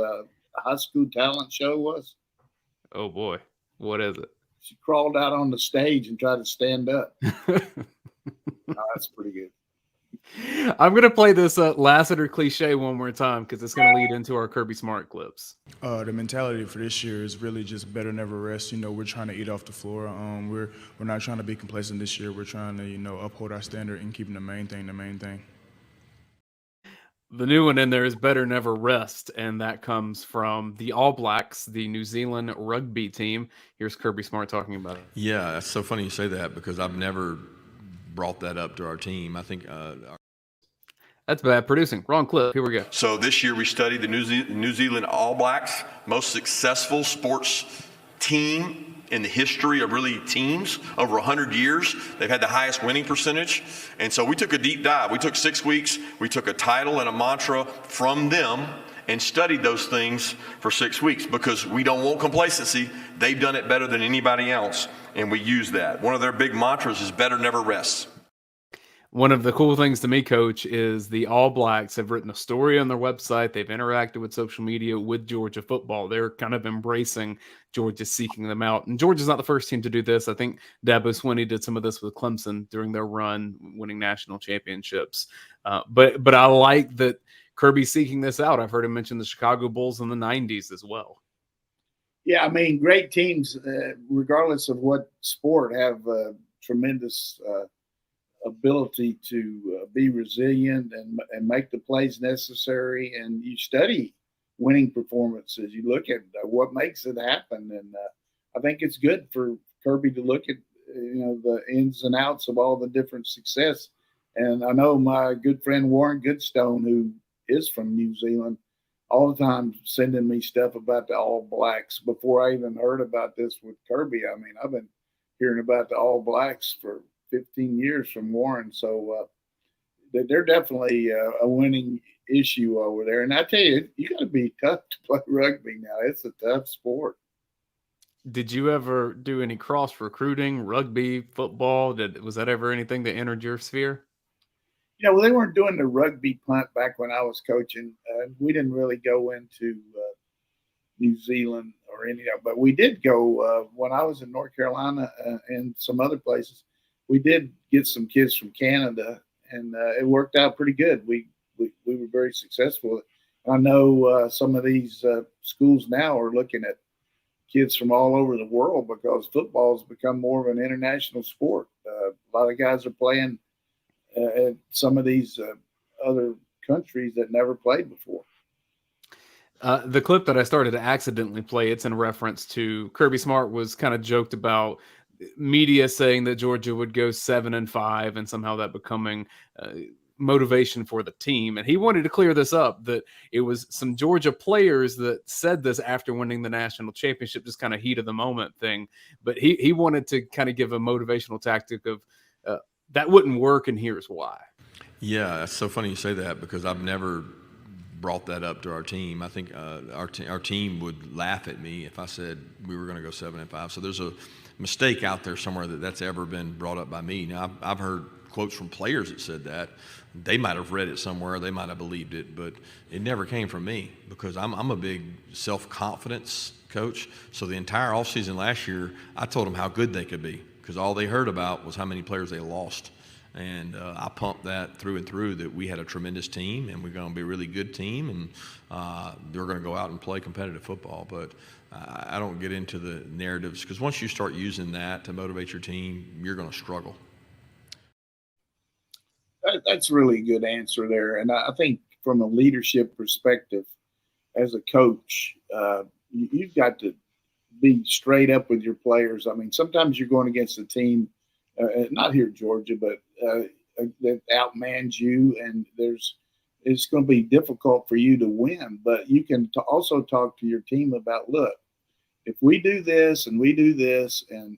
high school talent show was?
Oh boy, what is it?
She crawled out on the stage and tried to stand up. Oh, that's pretty good.
I'm going to play this Lassiter cliche one more time because it's going to lead into our Kirby Smart clips.
The mentality for this year is really just better never rest. We're trying to eat off the floor. We're not trying to be complacent this year. We're trying to uphold our standard and keeping the main thing the main thing.
The new one in there is better never rest, and that comes from the All Blacks, the New Zealand rugby team. Here's Kirby Smart talking about it.
Yeah, that's so funny you say that because I've never brought that up to our team. I think
that's bad producing. Wrong clip. Here we go.
So this year we studied the New Zealand All Blacks, most successful sports team in the history of really teams over 100 years. They've had the highest winning percentage. And so we took a deep dive. We took 6 weeks. We took a title and a mantra from them and studied those things for 6 weeks because we don't want complacency. They've done it better than anybody else, and we use that. One of their big mantras is better never rest.
One of the cool things to me, Coach, is the All Blacks have written a story on their website. They've interacted with social media with Georgia football. They're kind of embracing Georgia, seeking them out. And Georgia's not the first team to do this. I think Dabo Swinney did some of this with Clemson during their run, winning national championships. But I like that Kirby's seeking this out. I've heard him mention the Chicago Bulls in the 90s as well.
Yeah, I mean, great teams, regardless of what sport, have tremendous ability to be resilient and make the plays necessary. And you study winning performances. You look at what makes it happen. And I think it's good for Kirby to look at, the ins and outs of all the different success. And I know my good friend Warren Goodstone, who is from New Zealand, all the time sending me stuff about the All Blacks before I even heard about this with Kirby. I mean, I've been hearing about the All Blacks for 15 years from Warren. So they're definitely a winning issue over there. And I tell you, you got to be tough to play rugby now. It's a tough sport.
Did you ever do any cross recruiting, rugby, football? Was that ever anything that entered your sphere?
Well, they weren't doing the rugby punt back when I was coaching. We didn't really go into New Zealand or any of, but we did go when I was in North Carolina and some other places. We did get some kids from Canada, and it worked out pretty good. We were very successful. I know some of these schools now are looking at kids from all over the world because football has become more of an international sport. A lot of guys are playing at some of these other countries that never played before.
The clip that I started to accidentally play, it's in reference to Kirby Smart was kind of joked about media saying that Georgia would go 7-5 and somehow that becoming motivation for the team. And he wanted to clear this up, that it was some Georgia players that said this after winning the national championship, just kind of heat of the moment thing. But he wanted to kind of give a motivational tactic of that wouldn't work, and here's why.
Yeah, that's so funny you say that because I've never brought that up to our team. I think our team would laugh at me if I said we were going to go 7-5. So there's a mistake out there somewhere that's ever been brought up by me. Now, I've heard quotes from players that said that. They might have read it somewhere. They might have believed it, but it never came from me because I'm a big self-confidence coach. So the entire offseason last year, I told them how good they could be because all they heard about was how many players they lost. And I pumped that through and through that we had a tremendous team and we're going to be a really good team and they're going to go out and play competitive football. But I don't get into the narratives because once you start using that to motivate your team, you're going to struggle.
That's a really good answer there. And I think from a leadership perspective, as a coach, you've got to be straight up with your players. I mean, sometimes you're going against a team, not here in Georgia, but that outmans you, and it's going to be difficult for you to win. But you can also talk to your team about, look, if we do this and we do this and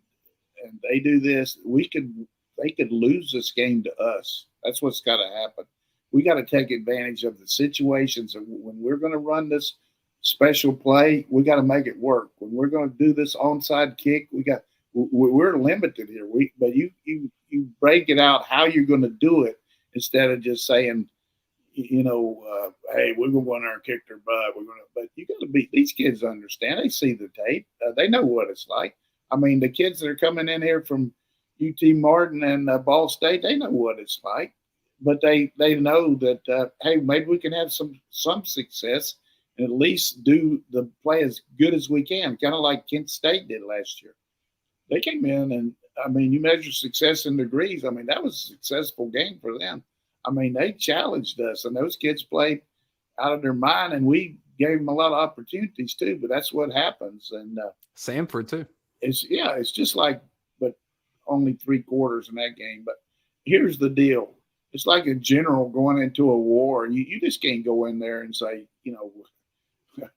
they do this, they could lose this game to us. That's what's got to happen. We got to take advantage of the situations. And when we're going to run this special play, we got to make it work. When we're going to do this onside kick, we're limited here. But you break it out how you're going to do it instead of just saying, hey, we're going to go in there and kick their butt. But you got to be. These kids understand. They see the tape. They know what it's like. I mean, the kids that are coming in here from UT Martin and Ball State, they know what it's like. but they know that hey, maybe we can have some success and at least play as good as we can, kind of like Kent State did last year. They came in and I mean, you measure success in degrees. I mean, that was a successful game for them. I mean, they challenged us, and those kids played out of their mind, and we gave them a lot of opportunities too. But that's what happens. And
Samford too.
It's just like, but only 3 quarters in that game. But here's the deal: it's like a general going into a war. You just can't go in there and say,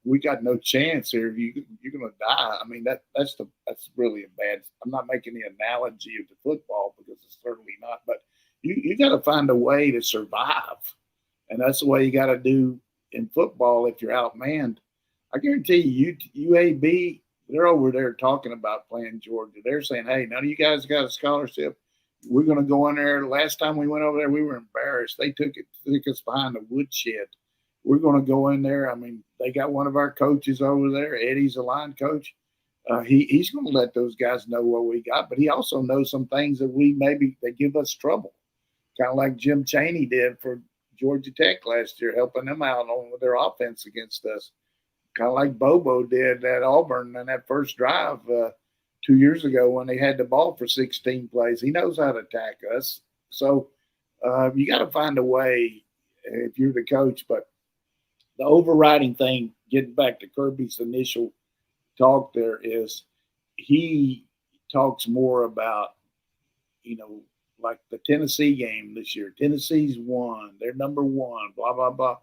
we got no chance here. You're going to die. I mean, that's really a bad. I'm not making the analogy of the football because it's certainly not. But you got to find a way to survive, and that's the way you got to do in football if you're outmanned. I guarantee you, UAB, they're over there talking about playing Georgia. They're saying, hey, none of you guys got a scholarship. We're going to go in there. Last time we went over there, we were embarrassed. They took us behind the woodshed. We're going to go in there. I mean, they got one of our coaches over there. Eddie's a line coach. He's going to let those guys know what we got, but he also knows some things that they give us trouble, kind of like Jim Chaney did for Georgia Tech last year, helping them out on their offense against us, kind of like Bobo did at Auburn in that first drive 2 years ago when they had the ball for 16 plays. He knows how to attack us. So you got to find a way if you're the coach, but the overriding thing, getting back to Kirby's initial talk there, is he talks more about, like the Tennessee game this year. Tennessee's won. They're number 1, blah, blah, blah.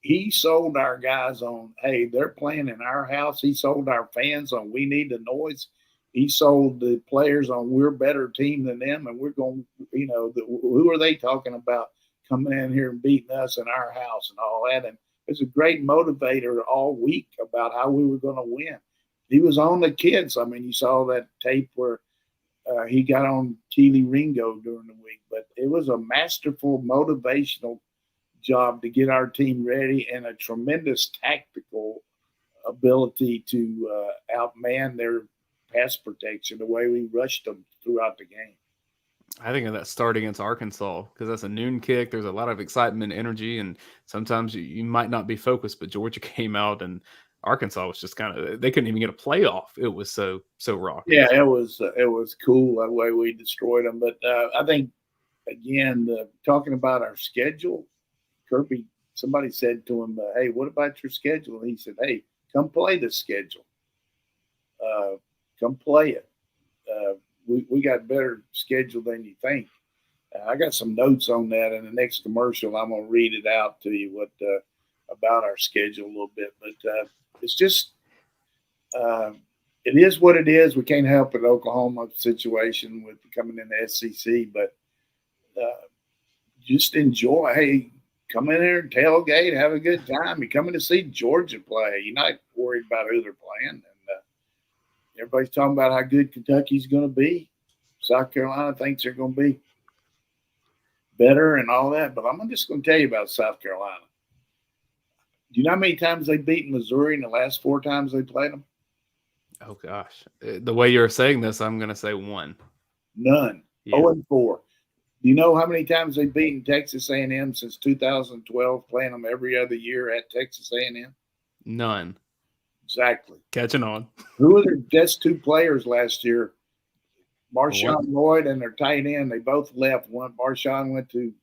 He sold our guys on, hey, they're playing in our house. He sold our fans on we need the noise. He sold the players on we're a better team than them, and we're going, who are they talking about coming in here and beating us in our house and all that? And it's a great motivator all week about how we were going to win. He was on the kids. I mean, you saw that tape where he got on Keely Ringo during the week, but it was a masterful motivational job to get our team ready and a tremendous tactical ability to outman their pass protection the way we rushed them throughout the game.
I think of that start against Arkansas because that's a noon kick. There's a lot of excitement, energy, and sometimes you might not be focused. But Georgia came out, and Arkansas was just they couldn't even get a playoff. It was so rocky.
Yeah, it was cool the way we destroyed them. But I think again, talking about our schedule, Kirby, somebody said to him, "Hey, what about your schedule?" And he said, "Hey, come play the schedule. Come play it. We got better schedule than you think." I got some notes on that in the next commercial. I'm going to read it out to you about our schedule a little bit. But it's just it is what it is. We can't help it. Oklahoma situation with coming in the SEC, but just enjoy. Hey, come in there and tailgate, have a good time. You're coming to see Georgia play. You're not worried about who they're playing. Everybody's talking about how good Kentucky's going to be. South Carolina thinks they're going to be better and all that. But I'm just going to tell you about South Carolina. Do you know how many times they've beaten Missouri in the last 4 times they played them?
Oh, gosh. The way you're saying this, I'm going to say 1.
None.
Yeah.
0-4. Do you know how many times they've beaten Texas A&M since 2012, playing them every other year at Texas A&M?
None.
Exactly.
Catching on.
Who were their best 2 players last year? Marshawn Lloyd and their tight end. They both left. Marshawn went to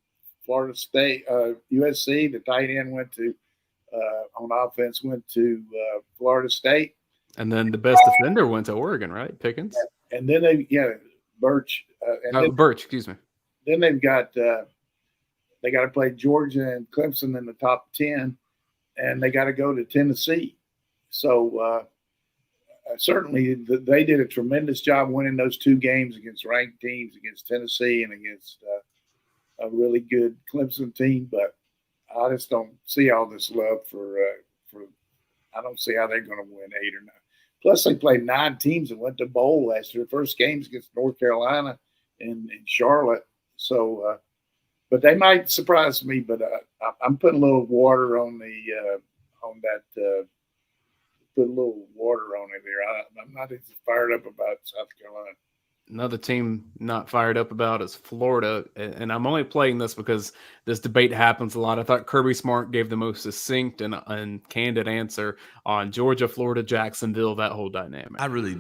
Florida State, USC. The tight end went to on offense went to Florida State.
And then the best defender went to Oregon, right? Pickens.
And then Birch.
Birch, excuse me.
Then they've got they got to play Georgia and Clemson in the top 10, and they got to go to Tennessee. So certainly they did a tremendous job winning those 2 games against ranked teams, against Tennessee and against a really good Clemson team. But I just don't see all this love for I don't see how they're going to win 8 or 9. Plus, they played 9 teams and went to bowl last year. First games against North Carolina and Charlotte. So, but they might surprise me. But I'm putting a little water on that. Put a little water on it there. I'm not as fired up about South Carolina.
Another team not fired up about is Florida. And I'm only playing this because this debate happens a lot. I thought Kirby Smart gave the most succinct and candid answer on Georgia, Florida, Jacksonville, that whole dynamic.
I really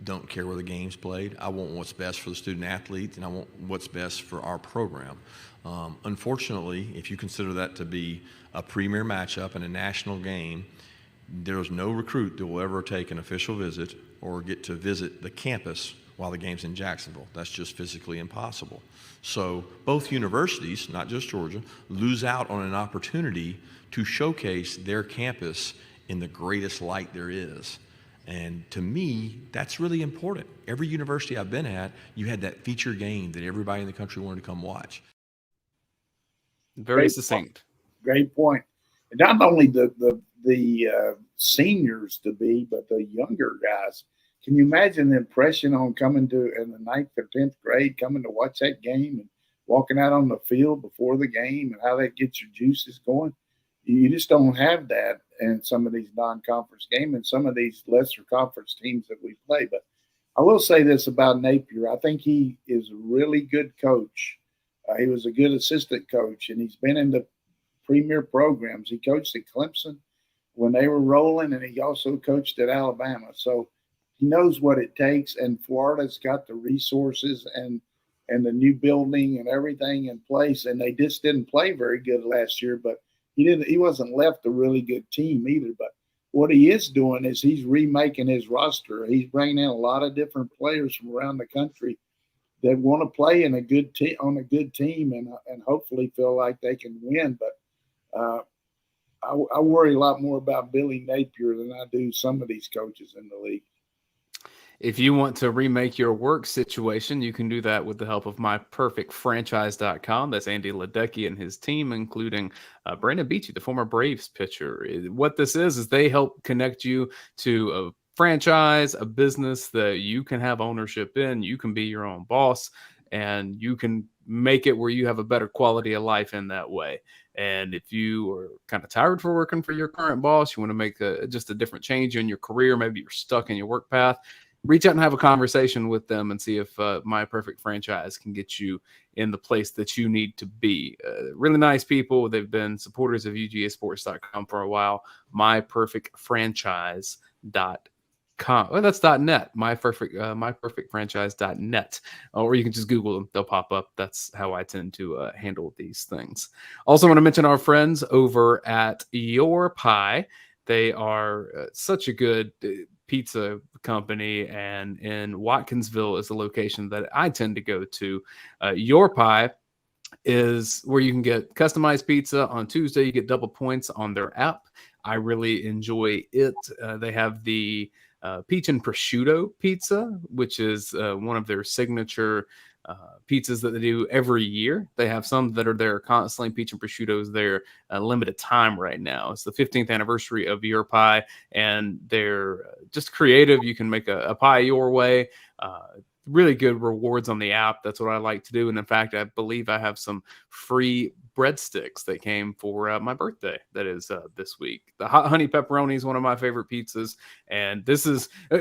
don't care where the game's played. I want what's best for the student athletes, and I want what's best for our program. Unfortunately, if you consider that to be a premier matchup and a national game, there's no recruit that will ever take an official visit or get to visit the campus while the game's in Jacksonville. That's just physically impossible. So both universities, not just Georgia, lose out on an opportunity to showcase their campus in the greatest light there is. And to me, that's really important. Every university I've been at, you had that feature game that everybody in the country wanted to come watch.
Very succinct.
Great point. And not only the seniors to be, but the younger guys. Can you imagine the impression on coming to in the 9th or 10th grade, coming to watch that game and walking out on the field before the game and how that gets your juices going? You just don't have that in some of these non-conference games and some of these lesser conference teams that we play. But I will say this about Napier. I think he is a really good coach. He was a good assistant coach, and he's been in the premier programs. He coached at Clemson when they were rolling, and he also coached at Alabama. So he knows what it takes, and Florida's got the resources and the new building and everything in place, and they just didn't play very good last year, but he wasn't left a really good team either. But what he is doing is he's remaking his roster. He's bringing in a lot of different players from around the country that want to play in a good team on a good team and hopefully feel like they can win. But I worry a lot more about Billy Napier than I do some of these coaches in the league.
If you want to remake your work situation, you can do that with the help of myperfectfranchise.com. That's Andy Ledecky and his team, including Brandon Beachy, the former Braves pitcher. What this is they help connect you to a franchise, a business that you can have ownership in. You can be your own boss, and you can make it where you have a better quality of life in that way. And if you are kind of tired for working for your current boss, you want to make just a different change in your career, maybe you're stuck in your work path, reach out and have a conversation with them and see if My Perfect Franchise can get you in the place that you need to be. Really nice people. They've been supporters of UGASports.com for a while. MyPerfectFranchise.com. Well, that's .net. MyPerfectFranchise.net. Or you can just Google them. They'll pop up. That's how I tend to handle these things. Also want to mention our friends over at Your Pie. They are such a good pizza company, and in Watkinsville is the location that I tend to go to. Your Pie is where you can get customized pizza. On Tuesday, you get double points on their app. I really enjoy it. They have the peach and prosciutto pizza, which is one of their signature pizzas that they do every year. They have some that are there constantly. Peach and prosciutto's their limited time right now. It's the 15th anniversary of Your Pie, and they're just creative. You can make a pie your way. Really good rewards on the app. That's what I like to do. And in fact, I believe I have some free breadsticks that came for my birthday. That is this week. The hot honey pepperoni is one of my favorite pizzas. And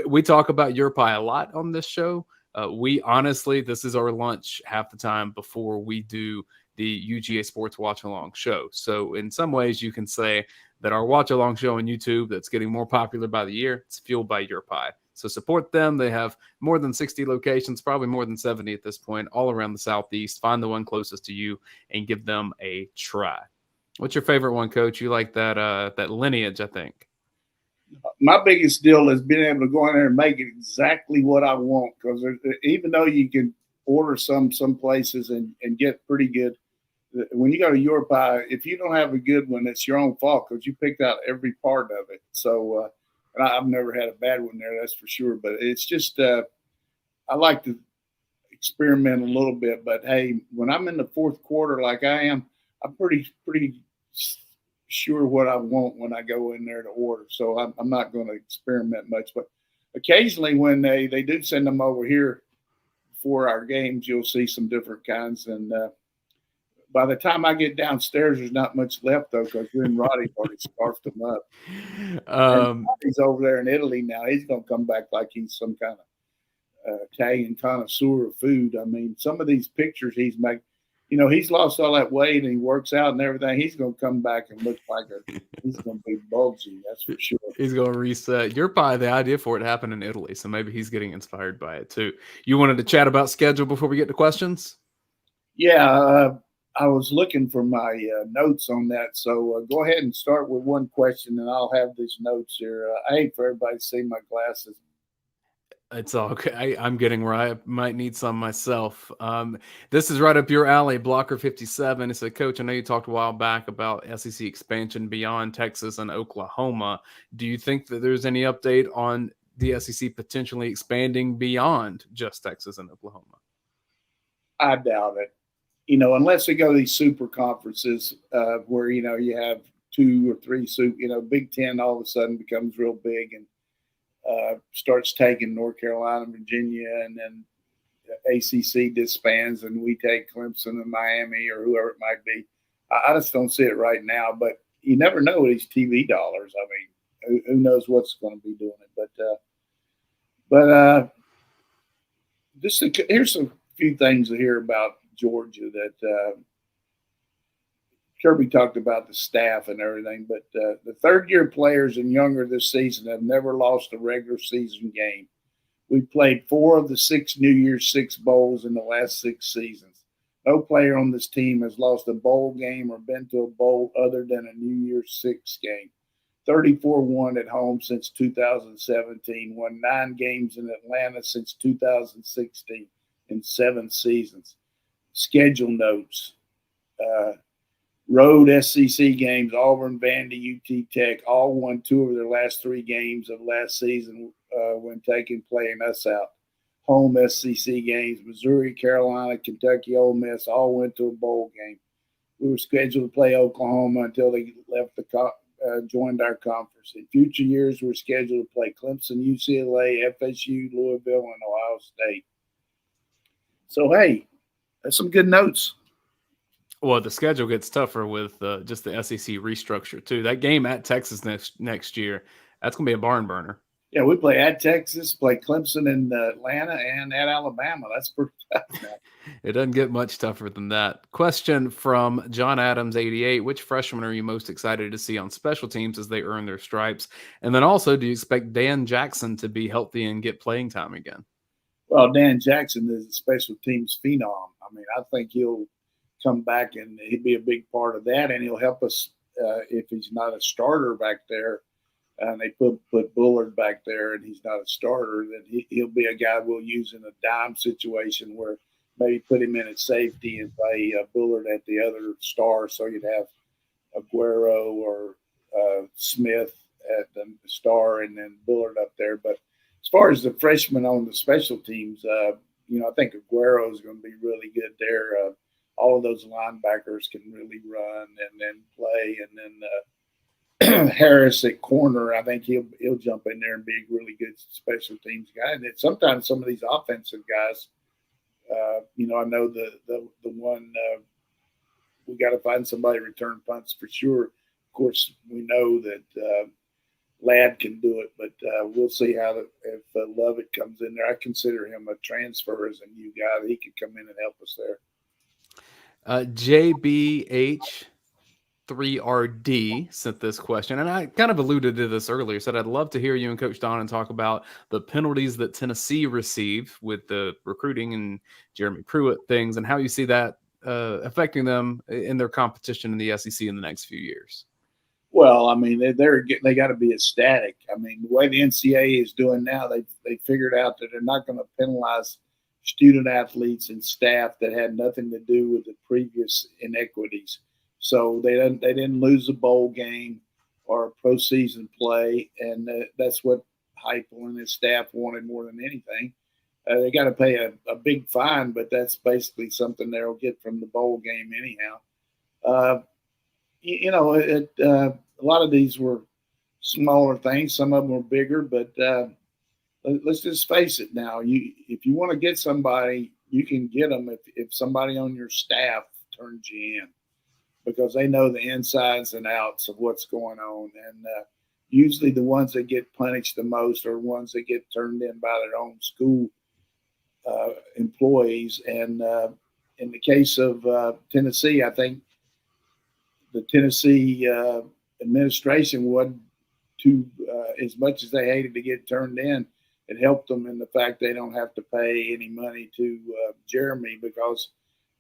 we talk about Your Pie a lot on this show. This is our lunch half the time before we do the UGA Sports Watch Along show. So in some ways you can say that our Watch Along show on YouTube that's getting more popular by the year, it's fueled by Your Pie. So support them. They have more than 60 locations, probably more than 70 at this point, all around the Southeast. Find the one closest to you and give them a try. What's your favorite one, Coach? You like that lineage, I think.
My biggest deal is being able to go in there and make it exactly what I want, because even though you can order some places and get pretty good, when you go to Your Pie, if you don't have a good one, it's your own fault because you picked out every part of it. So and I've never had a bad one there, that's for sure. But it's just I like to experiment a little bit. But, hey, when I'm in the fourth quarter like I am, I'm pretty sure what I want when I go in there to order. So I'm not going to experiment much. But occasionally when they do send them over here for our games, you'll see some different kinds. And by the time I get downstairs, there's not much left, though, because you and Roddy's already scarfed them up. He's over there in Italy now. He's going to come back like he's some kind Italian connoisseur of food. I mean, some of these pictures he's making, you know, he's lost all that weight and he works out and everything. He's going to come back and look like he's going to be bulgy. That's for sure.
He's going to reset. You're probably the idea for it happened in Italy, so maybe he's getting inspired by it too. You wanted to chat about schedule before we get to questions?
Yeah, I was looking for my notes on that. So go ahead and start with one question, and I'll have these notes here. I hate for everybody to see my glasses.
It's all okay. I'm getting where I might need some myself. This is right up your alley, Blocker 57. It's a coach. I know you talked a while back about SEC expansion beyond Texas and Oklahoma. Do you think that there's any update on the SEC potentially expanding beyond just Texas and Oklahoma?
I doubt it. You know, unless they go to these super conferences where, you know, you have 2 or 3 Big Ten all of a sudden becomes real big and starts taking North Carolina, Virginia, and then ACC disbands and we take Clemson and Miami or whoever it might be. I just don't see it right now, but you never know with these TV dollars. I mean, who knows what's going to be doing it. But here's a few things to hear about Georgia that Kirby talked about the staff and everything, but the third-year players and younger this season have never lost a regular season game. We played 4 of the 6 New Year's 6 bowls in the last 6 seasons. No player on this team has lost a bowl game or been to a bowl other than a New Year's 6 game. 34-1 at home since 2017, won 9 games in Atlanta since 2016 in 7 seasons. Schedule notes. Road SEC games, Auburn, Vandy, UT Tech, all won 2 of their last 3 games of last season when playing us out. Home SEC games, Missouri, Carolina, Kentucky, Ole Miss, all went to a bowl game. We were scheduled to play Oklahoma until they left joined our conference. In future years, we're scheduled to play Clemson, UCLA, FSU, Louisville, and Ohio State. So, hey, that's some good notes.
Well, the schedule gets tougher with just the SEC restructure, too. That game at Texas next year, that's going to be a barn burner.
Yeah, we play at Texas, play Clemson in Atlanta, and at Alabama. That's pretty tough, man.
It doesn't get much tougher than that. Question from John Adams, 88. Which freshmen are you most excited to see on special teams as they earn their stripes? And then also, do you expect Dan Jackson to be healthy and get playing time again?
Well, Dan Jackson is a special teams phenom. I mean, I think he'll come back and he'd be a big part of that, and he'll help us if he's not a starter back there. And they put Bullard back there, and he's not a starter. Then he'll be a guy we'll use in a dime situation where maybe put him in at safety and play Bullard at the other star, so you'd have Aguero or Smith at the star, and then Bullard up there. But as far as the freshmen on the special teams, I think Aguero is going to be really good there. All of those linebackers can really run and then play, and then Harris at corner, I think he'll jump in there and be a really good special teams guy. And then sometimes some of these offensive guys, I know the one we got to find somebody to return punts for sure. Of course, we know that Ladd can do it, but we'll see if Lovett comes in there. I consider him a transfer as a new guy. He could come in and help us there.
JBH3RD sent this question, and I kind of alluded to this earlier. Said I'd love to hear you and Coach Donnan talk about the penalties that Tennessee received with the recruiting and Jeremy Pruitt things, and how you see that affecting them in their competition in the SEC in the next few years.
Well, I mean, they got to be ecstatic. I mean, the way the NCAA is doing now, they figured out that they're not going to penalize student athletes and staff that had nothing to do with the previous inequities. So they didn't lose a bowl game or a postseason play, and that's what Heupel and his staff wanted more than anything. They got to pay a big fine, but that's basically something they'll get from the bowl game anyhow. A lot of these were smaller things. Some of them were bigger, but let's just face it now. If you want to get somebody, you can get them if somebody on your staff turns you in, because they know the insides and outs of what's going on. And usually the ones that get punished the most are ones that get turned in by their own school employees. And in the case of Tennessee, I think the Tennessee administration wasn't too, as much as they hated to get turned in, it helped them in the fact they don't have to pay any money to Jeremy, because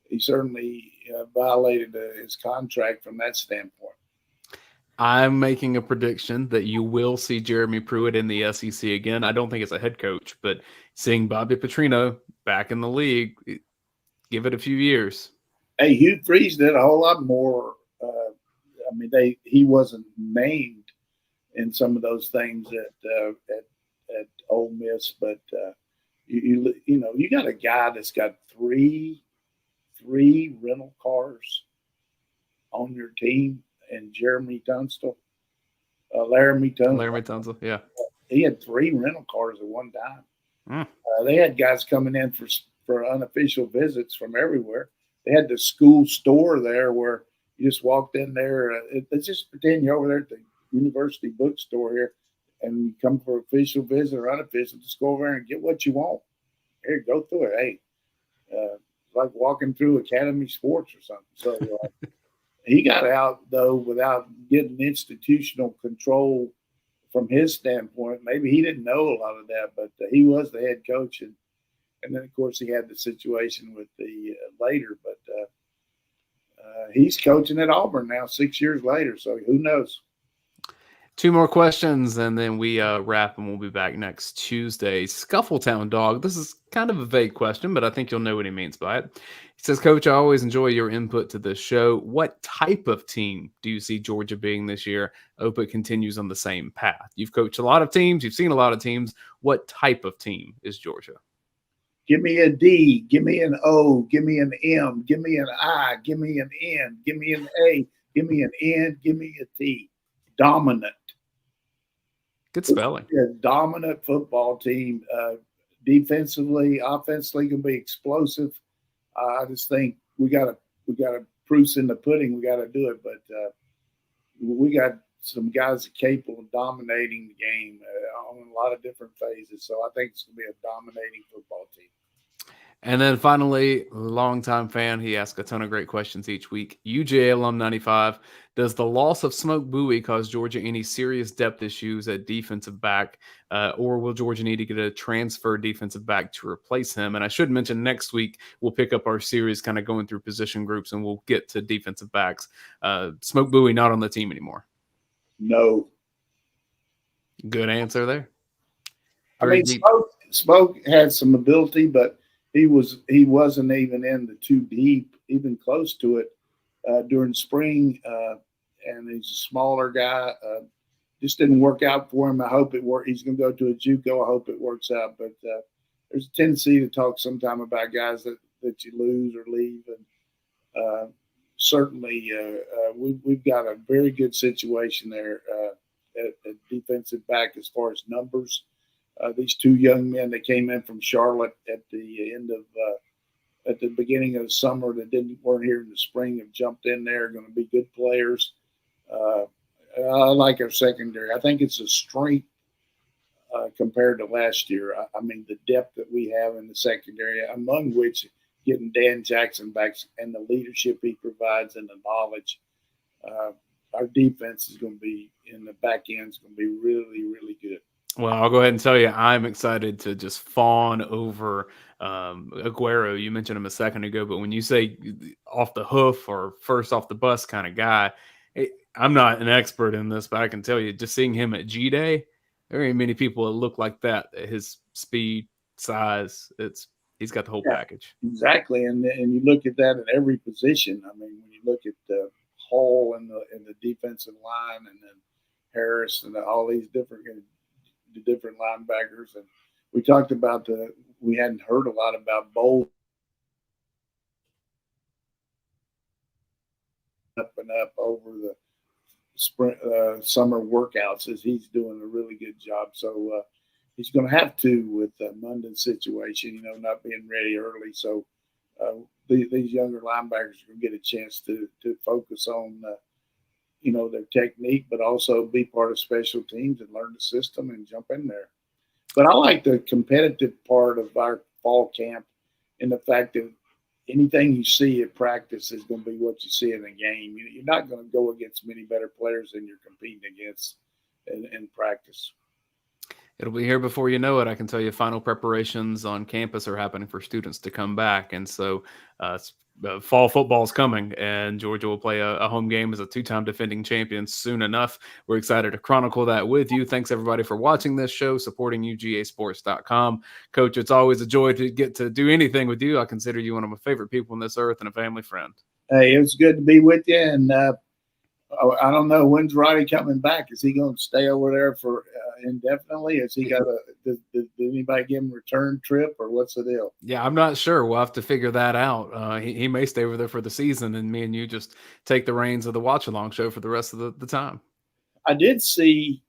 he certainly violated his contract from that standpoint.
I'm making a prediction that you will see Jeremy Pruitt in the SEC again. I don't think it's a head coach, but seeing Bobby Petrino back in the league, give it a few years.
Hey, Hugh Freeze did a whole lot more. He wasn't named in some of those things at Ole Miss, but you got a guy that's got three rental cars on your team, and Jeremy Tunstall, Laramie Tunstall,
yeah.
He had 3 rental cars at one time.
Mm.
They had guys coming in for unofficial visits from everywhere. They had the school store there where you just walked in there. Let's just pretend you're over there at the university bookstore here, and you come for official visit or unofficial. Just go over there and get what you want. Here, go through it. Hey, like walking through Academy Sports or something. So he got out, though, without getting institutional control from his standpoint. Maybe he didn't know a lot of that, but he was the head coach. And then, of course, he had the situation with the later. But he's coaching at Auburn now 6 years later, so who knows?
2 more questions, and then we wrap, and we'll be back next Tuesday. Scuffletown Dog. This is kind of a vague question, but I think you'll know what he means by it. He says, Coach, I always enjoy your input to this show. What type of team do you see Georgia being this year? I hope it continues on the same path. You've coached a lot of teams. You've seen a lot of teams. What type of team is Georgia?
Give me a D. Give me an O. Give me an M. Give me an I. Give me an N. Give me an A. Give me an N. Give me a T. Dominant.
Good spelling.
A dominant football team. Defensively, offensively, can be explosive. I just think we got proofs in the pudding. We got to do it, but we got some guys that are capable of dominating the game on a lot of different phases. So I think it's going to be a dominating football team.
And then finally, longtime fan, he asks a ton of great questions each week. UGA alum 95, does the loss of Smoke Bowie cause Georgia any serious depth issues at defensive back, or will Georgia need to get a transfer defensive back to replace him? And I should mention next week we'll pick up our series kind of going through position groups, and we'll get to defensive backs. Smoke Bowie not on the team anymore.
No.
Good answer there.
Smoke had some ability, but he wasn't even in the 2 deep, even close to it during spring. And he's a smaller guy. Just didn't work out for him. I hope it works. He's going to go to a JUCO. I hope it works out. But there's a tendency to talk sometime about guys that you lose or leave. And certainly we've got a very good situation there at defensive back as far as numbers. These 2 young men that came in from Charlotte at the beginning of the summer that weren't here in the spring have jumped in there, going to be good players. I like our secondary. I think it's a strength compared to last year. I mean, the depth that we have in the secondary, among which getting Dan Jackson back and the leadership he provides and the knowledge. Our defense is going to be in the back end is going to be really, really good.
Well, I'll go ahead and tell you, I'm excited to just fawn over Aguero. You mentioned him a second ago, but when you say off the hoof or first off the bus kind of guy, I'm not an expert in this, but I can tell you, just seeing him at G-Day, there ain't many people that look like that. His speed, size, he's got the whole package.
Exactly, and you look at that at every position. I mean, when you look at the Hall in the defensive line, and then Harris and all these different linebackers, and we talked about we hadn't heard a lot about Bowl up and up over the spring, summer workouts, as he's doing a really good job. So he's going to have to with the Munden's situation, not being ready early. So these younger linebackers are going to get a chance to focus on their technique, but also be part of special teams and learn the system and jump in there. But I like the competitive part of our fall camp, and the fact that anything you see at practice is going to be what you see in the game. You're not going to go against many better players than you're competing against in practice.
It'll be here before you know it. I can tell you final preparations on campus are happening for students to come back. And so fall football is coming, and Georgia will play a home game as a two-time defending champion soon enough. We're excited to chronicle that with you. Thanks, everybody, for watching this show, supporting UGASports.com. Coach, it's always a joy to get to do anything with you. I consider you one of my favorite people on this earth and a family friend.
Hey, it was good to be with you, and I don't know, when's Roddy coming back? Is he going to stay over there for indefinitely? Has he got did anybody give him a return trip, or what's the deal?
Yeah, I'm not sure. We'll have to figure that out. He may stay over there for the season, and me and you just take the reins of the watch along show for the rest of the time.
I did see,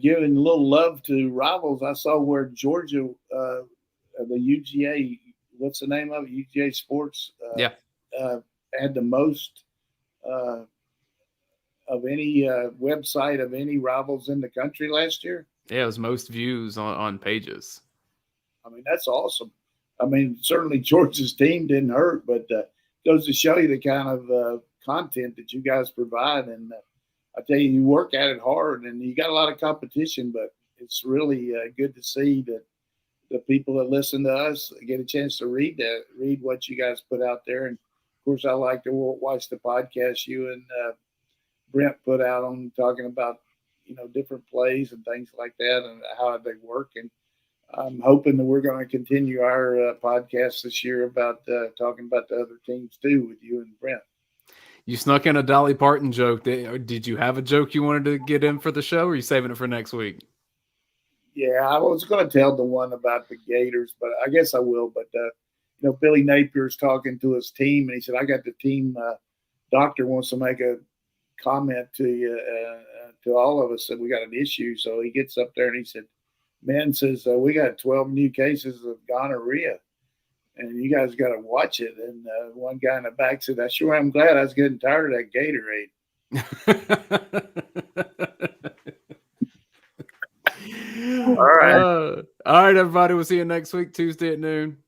giving a little love to rivals, I saw where Georgia, the UGA, what's the name of it? UGASports, had the most of any website of any rivals in the country last year.
Yeah, it was most views on pages.
I mean, that's awesome. I mean, certainly Georgia's team didn't hurt, but goes to show you the kind of content that you guys provide. And I tell you, you work at it hard, and you got a lot of competition, but it's really good to see that the people that listen to us get a chance to read what you guys put out there. And of course, I like to watch the podcast you and Brent put out on talking about, different plays and things like that and how they work. And I'm hoping that we're going to continue our podcast this year about talking about the other teams too with you and Brent.
You snuck in a Dolly Parton joke. Did you have a joke you wanted to get in for the show, or are you saving it for next week?
Yeah, I was going to tell the one about the Gators, but I guess I will. But, Billy Napier's talking to his team, and he said, I got the team doctor wants to make a comment to you, to all of us, that we got an issue. So he gets up there and he said, man, says, we got 12 new cases of gonorrhea, and you guys got to watch it. And one guy in the back said, I sure am glad. I was getting tired of that Gatorade.
All right, everybody. We'll see you next week, Tuesday at noon.